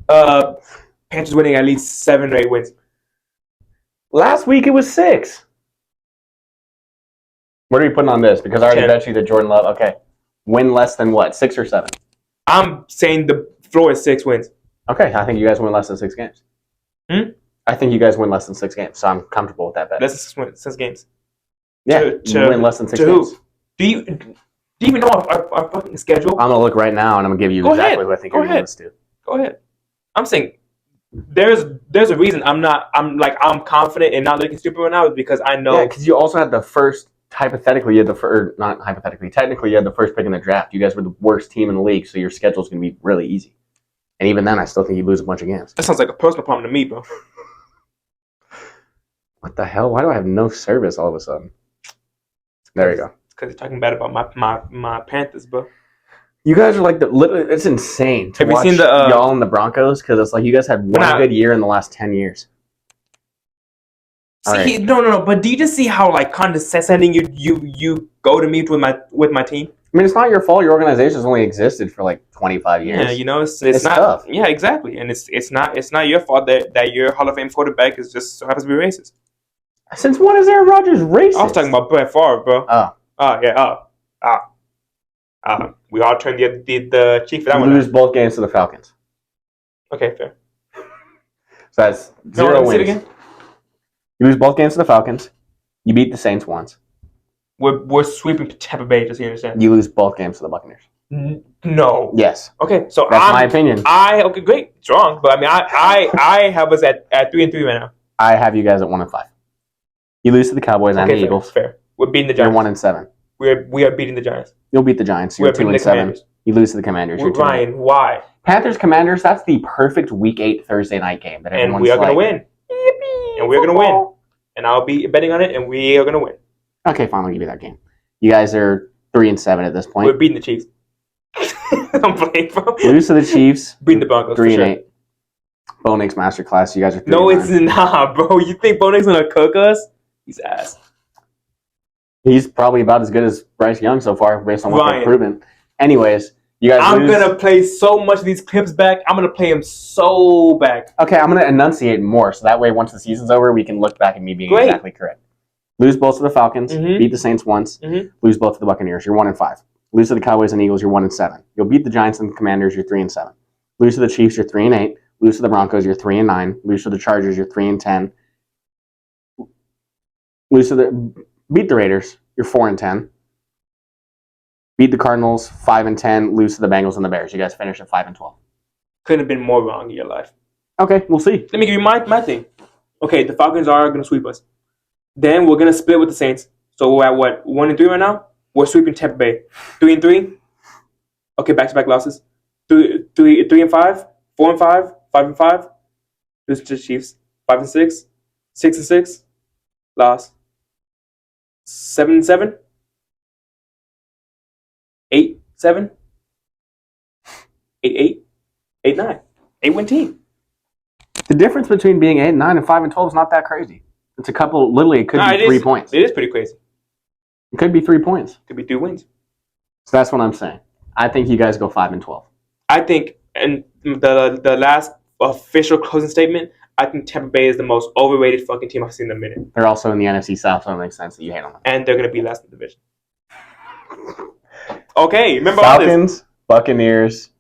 Speaker 2: Panthers winning at least 7 or 8 wins.
Speaker 1: Last week it was 6. What are you putting on this? Because I already
Speaker 2: 10.
Speaker 1: bet you that Jordan Love. Okay, win less than what? 6 or 7?
Speaker 2: I'm saying the floor is 6 wins.
Speaker 1: Okay, I think you guys win less than 6 games. I think you guys win less than 6 games, so I'm comfortable with that bet.
Speaker 2: Less than 6 games.
Speaker 1: Yeah, you win less than 6 games.
Speaker 2: Do you even know our fucking schedule?
Speaker 1: I'm gonna look right now and I'm gonna give you exactly what I think you're gonna do.
Speaker 2: Go ahead. I'm saying there's a reason I'm confident and not looking stupid right now is because I know.
Speaker 1: Yeah, because you also had the first. Hypothetically, you had the first. Not hypothetically. Technically, you had the first pick in the draft. You guys were the worst team in the league, so your schedule's gonna be really easy. And even then, I still think you lose a bunch of games.
Speaker 2: That sounds like a personal problem to me, bro.
Speaker 1: What the hell? Why do I have no service all of a sudden? There you go.
Speaker 2: It's because you're talking bad about my Panthers, bro.
Speaker 1: You guys are like literally. It's insane to
Speaker 2: Have you
Speaker 1: watch
Speaker 2: seen the
Speaker 1: y'all in the Broncos because it's like you guys had one good year in the last 10 years.
Speaker 2: See, no. But do you just see how like condescending you go to me with my team?
Speaker 1: I mean, it's not your fault. Your organization's only existed for like 25 years.
Speaker 2: Yeah, you know, it's not
Speaker 1: tough.
Speaker 2: Yeah, exactly, and it's not your fault that your Hall of Fame quarterback is just so happens to be racist.
Speaker 1: Since when is Aaron Rodgers racist?
Speaker 2: I was talking about Brett Favre, bro. We all turned the cheek for that one.
Speaker 1: You lose both games to the Falcons.
Speaker 2: Okay, fair.
Speaker 1: So that's 0 wins. You lose both games to the Falcons. You beat the Saints once.
Speaker 2: We're sweeping Tampa Bay, just so you understand.
Speaker 1: You lose both games to the Buccaneers.
Speaker 2: No.
Speaker 1: Yes.
Speaker 2: Okay, so
Speaker 1: that's my opinion.
Speaker 2: Okay, great. It's wrong, but I mean, I have us at 3-3 right now.
Speaker 1: I have you guys at 1-5. You lose to the Cowboys and the Eagles.
Speaker 2: Fair. We're beating the Giants.
Speaker 1: You're 1-7.
Speaker 2: We are beating the Giants.
Speaker 1: You'll beat the Giants. You're 2-7. You lose to the Commanders. You're 2-8.
Speaker 2: Ryan, why?
Speaker 1: Panthers Commanders. That's the perfect Week 8 Thursday night game that everyone's
Speaker 2: and we are going to win.
Speaker 1: Yippee,
Speaker 2: and we're going to win. And I'll be betting on it, and we are going to win.
Speaker 1: Okay, fine. I'll give you that game. You guys are 3-7 at this point.
Speaker 2: We're beating the Chiefs. I'm playing, bro.
Speaker 1: Lose to the Chiefs.
Speaker 2: Beating the Broncos.
Speaker 1: 3-8. Bo Nix Masterclass. You guys are 3-9.
Speaker 2: No, it's not, bro. You think Bo Nix is going to cook us? He's ass.
Speaker 1: He's probably about as good as Bryce Young so far, based on what they've proven. Anyways, you guys
Speaker 2: I'm going to play so much of these clips back. I'm going to play them so back.
Speaker 1: Okay, I'm going to enunciate more, so that way once the season's over, we can look back at me being exactly correct. Lose both to the Falcons. Beat the Saints once. Lose both to the Buccaneers. You're 1-5. Lose to the Cowboys and Eagles. You're 1-7. You'll beat the Giants and the Commanders. You're 3-7. Lose to the Chiefs. You're 3-8. Lose to the Broncos. You're 3-9. Lose to the Chargers. You're 3-10. Beat the Raiders. You're 4-10. Beat the Cardinals, 5-10. Lose to the Bengals and the Bears. You guys finish at 5-12.
Speaker 2: Couldn't have been more wrong in your life.
Speaker 1: Okay, we'll see.
Speaker 2: Let me give you my thing. Okay, the Falcons are going to sweep us. Then we're going to split with the Saints. So we're at what? 1-3 right now? We're sweeping Tampa Bay. 3-3. Okay, back-to-back losses. 3-5. 4-5. 5-5. Lose to the Chiefs. 5-6. 6-6. Loss. 7-7. 8-7. 8-8. 8-9. 8-win team.
Speaker 1: The difference between being 8-9 and 5-12 is not that crazy. It's a couple. Literally, it could be 3 points.
Speaker 2: It is pretty crazy.
Speaker 1: It could be 3 points.
Speaker 2: Could be 2 wins.
Speaker 1: So that's what I'm saying. I think you guys go 5-12.
Speaker 2: I think, and the last official closing statement, I think Tampa Bay is the most overrated fucking team I've seen in a minute.
Speaker 1: They're also in the NFC South, so it makes sense that you hate on them.
Speaker 2: And they're going to be last in the division. Okay, remember
Speaker 1: Falcons,
Speaker 2: all this.
Speaker 1: Buccaneers.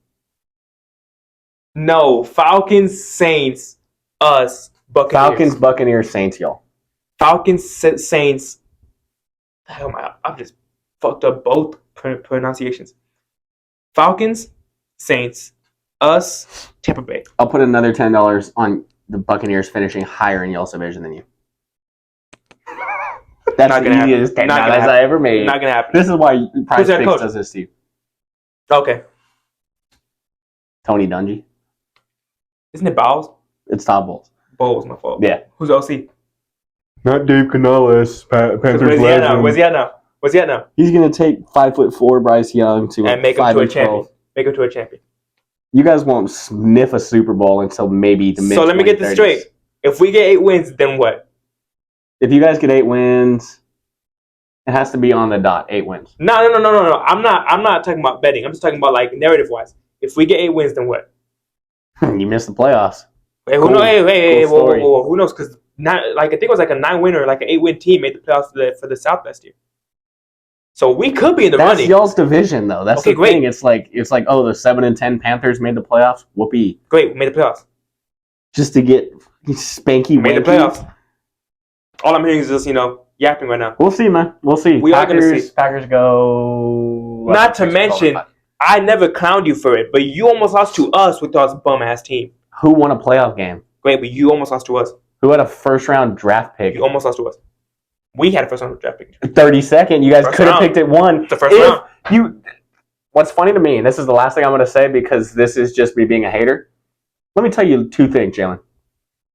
Speaker 2: No, Falcons, Saints, us, Buccaneers.
Speaker 1: Falcons, Buccaneers, Saints, y'all.
Speaker 2: Falcons, Saints. Hell, I've just fucked up both pronunciations. Falcons, Saints, us, Tampa Bay.
Speaker 1: I'll put another $10 on the Buccaneers finishing higher in y'all's division than you. That's
Speaker 2: Not
Speaker 1: the
Speaker 2: gonna happen.
Speaker 1: easiest $10
Speaker 2: Not gonna
Speaker 1: I
Speaker 2: happen.
Speaker 1: ever made.
Speaker 2: Not gonna happen.
Speaker 1: This is why Prize
Speaker 2: their
Speaker 1: Picks
Speaker 2: coach?
Speaker 1: does this to you.
Speaker 2: Okay.
Speaker 1: Tony Dungy.
Speaker 2: Isn't it Bowles?
Speaker 1: It's Todd Bowles.
Speaker 2: Bowles, my fault.
Speaker 1: Yeah.
Speaker 2: Who's OC?
Speaker 1: Not Dave Canales. Panthers
Speaker 2: Where's he at now?
Speaker 1: He's gonna take 5'4" Bryce Young to
Speaker 2: And make him
Speaker 1: 5
Speaker 2: to a
Speaker 1: and 12.
Speaker 2: champion. Make him to a champion.
Speaker 1: You guys won't sniff a Super Bowl until maybe the mid.
Speaker 2: So let me get this straight. If we get 8 wins, then what?
Speaker 1: If you guys get 8 wins, it has to be on the dot. 8 wins.
Speaker 2: No. I'm not talking about betting. I'm just talking about like narrative wise. If we get 8 wins, then what?
Speaker 1: You missed the playoffs.
Speaker 2: Hey,
Speaker 1: Cool.
Speaker 2: who knows? Hey,
Speaker 1: Cool
Speaker 2: whoa. Who knows? Because I think it was like a 9-winner, like an 8-win team made the playoffs for the South last year. So we could be in the
Speaker 1: That's
Speaker 2: running.
Speaker 1: y'all's division, though. That's
Speaker 2: Okay,
Speaker 1: the
Speaker 2: great.
Speaker 1: thing. It's like oh, the 7-10 Panthers made the playoffs. Whoopee!
Speaker 2: Great, we made the playoffs.
Speaker 1: Just to get spanky.
Speaker 2: Made the
Speaker 1: wanky.
Speaker 2: playoffs. All I'm hearing is just yapping right now.
Speaker 1: We'll see, man. We'll see.
Speaker 2: We are gonna see.
Speaker 1: Packers go.
Speaker 2: Not to mention, I never clowned you for it, but you almost lost to us with our bum ass team.
Speaker 1: Who won a playoff game?
Speaker 2: Great, but you almost lost to us.
Speaker 1: Who had a first-round draft pick?
Speaker 2: You almost lost to us. We had a first round draft pick.
Speaker 1: 32nd. You guys
Speaker 2: First
Speaker 1: could have
Speaker 2: round.
Speaker 1: picked it one.
Speaker 2: The first round.
Speaker 1: What's funny to me, and this is the last thing I'm going to say because this is just me being a hater. Let me tell you 2 things, Jalen.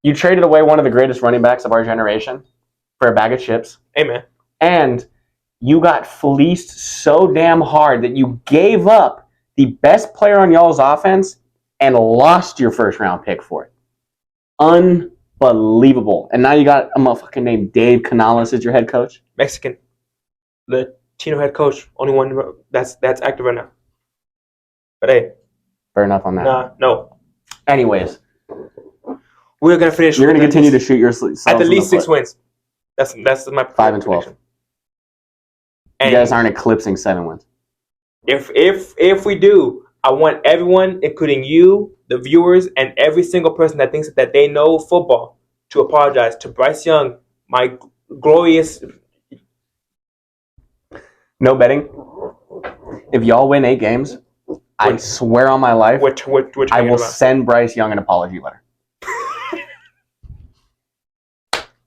Speaker 1: You traded away one of the greatest running backs of our generation for a bag of chips.
Speaker 2: Amen.
Speaker 1: And you got fleeced so damn hard that you gave up the best player on y'all's offense and lost your first-round pick for it. Unbelievable. And now you got a motherfucker named Dave Canales as your head coach.
Speaker 2: Mexican. Latino head coach. Only one that's active right now. But hey.
Speaker 1: Fair enough on that.
Speaker 2: No.
Speaker 1: Anyways.
Speaker 2: We're going to finish.
Speaker 1: You're going to continue to shoot yourselves
Speaker 2: at the least
Speaker 1: in the
Speaker 2: 6 wins. That's my
Speaker 1: 5 and 12.
Speaker 2: And
Speaker 1: you guys aren't eclipsing 7 wins.
Speaker 2: If we do, I want everyone, including you, the viewers, and every single person that thinks that they know football, to apologize to Bryce Young, my glorious.
Speaker 1: No betting. If y'all win 8 games, I swear on my life, I will send Bryce Young an apology letter.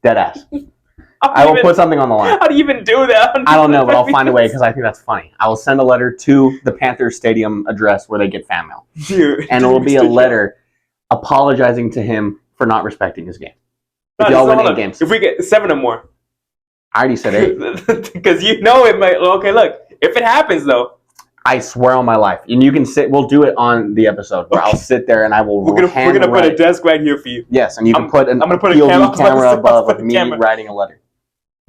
Speaker 1: Dead ass. I will put something on the line.
Speaker 2: How do you even do that?
Speaker 1: I don't know, but I'll find a way because I think that's funny. I will send a letter to the Panthers Stadium address where they get fan mail. And it will be a letter apologizing to him for not respecting his game. If y'all win 8 games.
Speaker 2: If we get 7 or more.
Speaker 1: I already said 8.
Speaker 2: Because it might. Okay, look. If it happens, though.
Speaker 1: I swear on my life. And you can sit. We'll do it on the episode where I'll sit there and I will
Speaker 2: We're gonna put a desk right here for you.
Speaker 1: Yes, and you can put an
Speaker 2: I'm gonna put
Speaker 1: POV
Speaker 2: a
Speaker 1: camera above of me writing a letter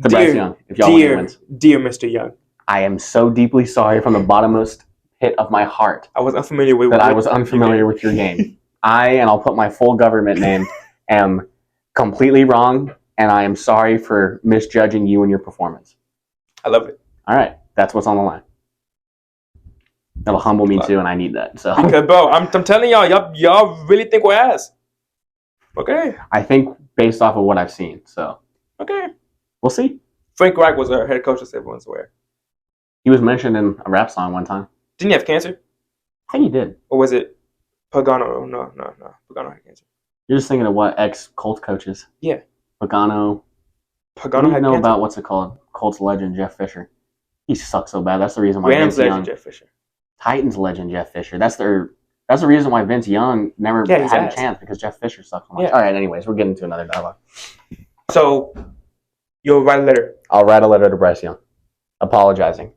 Speaker 1: to Bryce Young if y'all wins.
Speaker 2: Dear Mr. Young,
Speaker 1: I am so deeply sorry from the bottommost pit of my heart
Speaker 2: I was unfamiliar with
Speaker 1: your game. And I'll put my full government name, am completely wrong, and I am sorry for misjudging you and your performance.
Speaker 2: I love it.
Speaker 1: All right, that's what's on the line. That'll humble me too, and I need that. So
Speaker 2: because, bro, I'm telling y'all really think we're ass. Okay.
Speaker 1: I think based off of what I've seen. So
Speaker 2: okay,
Speaker 1: we'll see.
Speaker 2: Frank Reich was our head coach, as everyone's aware.
Speaker 1: He was mentioned in a rap song one time.
Speaker 2: Didn't he have cancer?
Speaker 1: I think he did.
Speaker 2: Or was it Pagano? No. Pagano had cancer.
Speaker 1: You're just thinking of what ex-Colts coaches.
Speaker 2: Yeah.
Speaker 1: Pagano
Speaker 2: had
Speaker 1: know
Speaker 2: cancer.
Speaker 1: About what's it called? Colts legend Jeff Fisher. He sucks so bad. That's the reason why
Speaker 2: Rams
Speaker 1: Vince
Speaker 2: legend
Speaker 1: Young,
Speaker 2: Jeff Fisher.
Speaker 1: Titans legend Jeff Fisher. That's the reason why Vince Young never had a chance because Jeff Fisher sucked so much.
Speaker 2: Yeah.
Speaker 1: All right. Anyways, we're getting to another dialogue.
Speaker 2: So you'll write a letter.
Speaker 1: I'll write a letter to Bryce Young, apologizing,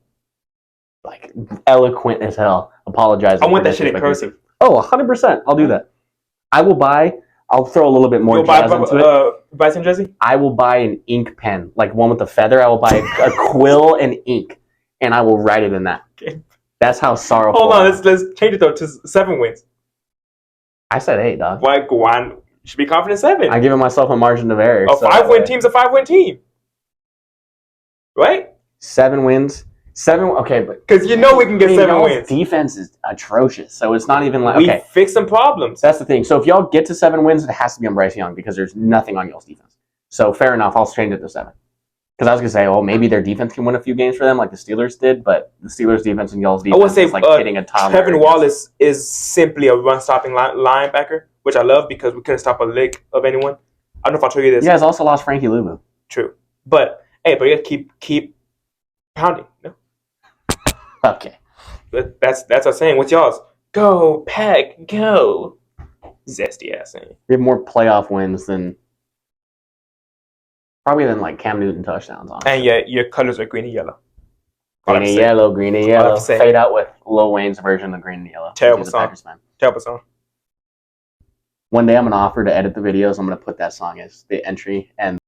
Speaker 1: like eloquent as hell, apologizing.
Speaker 2: I want that shit in cursive.
Speaker 1: Oh, 100%. I'll do that. I'll throw a little bit more jazz into it.
Speaker 2: Buy some jersey?
Speaker 1: I will buy an ink pen, like one with a feather. I will buy a quill and ink, and I will write it in that.
Speaker 2: Okay.
Speaker 1: That's how sorrowful.
Speaker 2: Hold on, let's change it though to 7 wins.
Speaker 1: I said 8, dog.
Speaker 2: Why go on? You should be confident 7.
Speaker 1: I'm giving myself a margin of error.
Speaker 2: A 5-win team's a 5-win team, right?
Speaker 1: 7 wins. 7. Okay, but
Speaker 2: because we can get 7 wins.
Speaker 1: Defense is atrocious, so it's not even like
Speaker 2: we fix some problems.
Speaker 1: That's the thing. So if y'all get to 7 wins, it has to be on Bryce Young because there's nothing on y'all's defense. So fair enough. I'll change it to 7. Because I was gonna say, oh, maybe their defense can win a few games for them, like the Steelers did. But the Steelers' defense and y'all's defense
Speaker 2: I would say
Speaker 1: is like hitting a toddler.
Speaker 2: Kevin Wallace is simply a run-stopping linebacker, which I love because we couldn't stop a lick of anyone. I don't know if I told you this.
Speaker 1: You guys also lost Frankie Luvu.
Speaker 2: True, but Hey, but you gotta keep pounding. No?
Speaker 1: Okay.
Speaker 2: But that's our saying. What's y'all's? Go, Pack, go. Zesty ass saying.
Speaker 1: We have more playoff wins than like Cam Newton touchdowns on.
Speaker 2: And yeah, your colors are green and yellow.
Speaker 1: Green and yellow, green and
Speaker 2: All I have
Speaker 1: yellow.
Speaker 2: to say.
Speaker 1: Fade out with Lil Wayne's version of green and yellow.
Speaker 2: Terrible
Speaker 1: He's a
Speaker 2: song.
Speaker 1: Packers fan.
Speaker 2: Terrible song.
Speaker 1: One day I'm gonna offer to edit the videos. I'm gonna put that song as the entry, and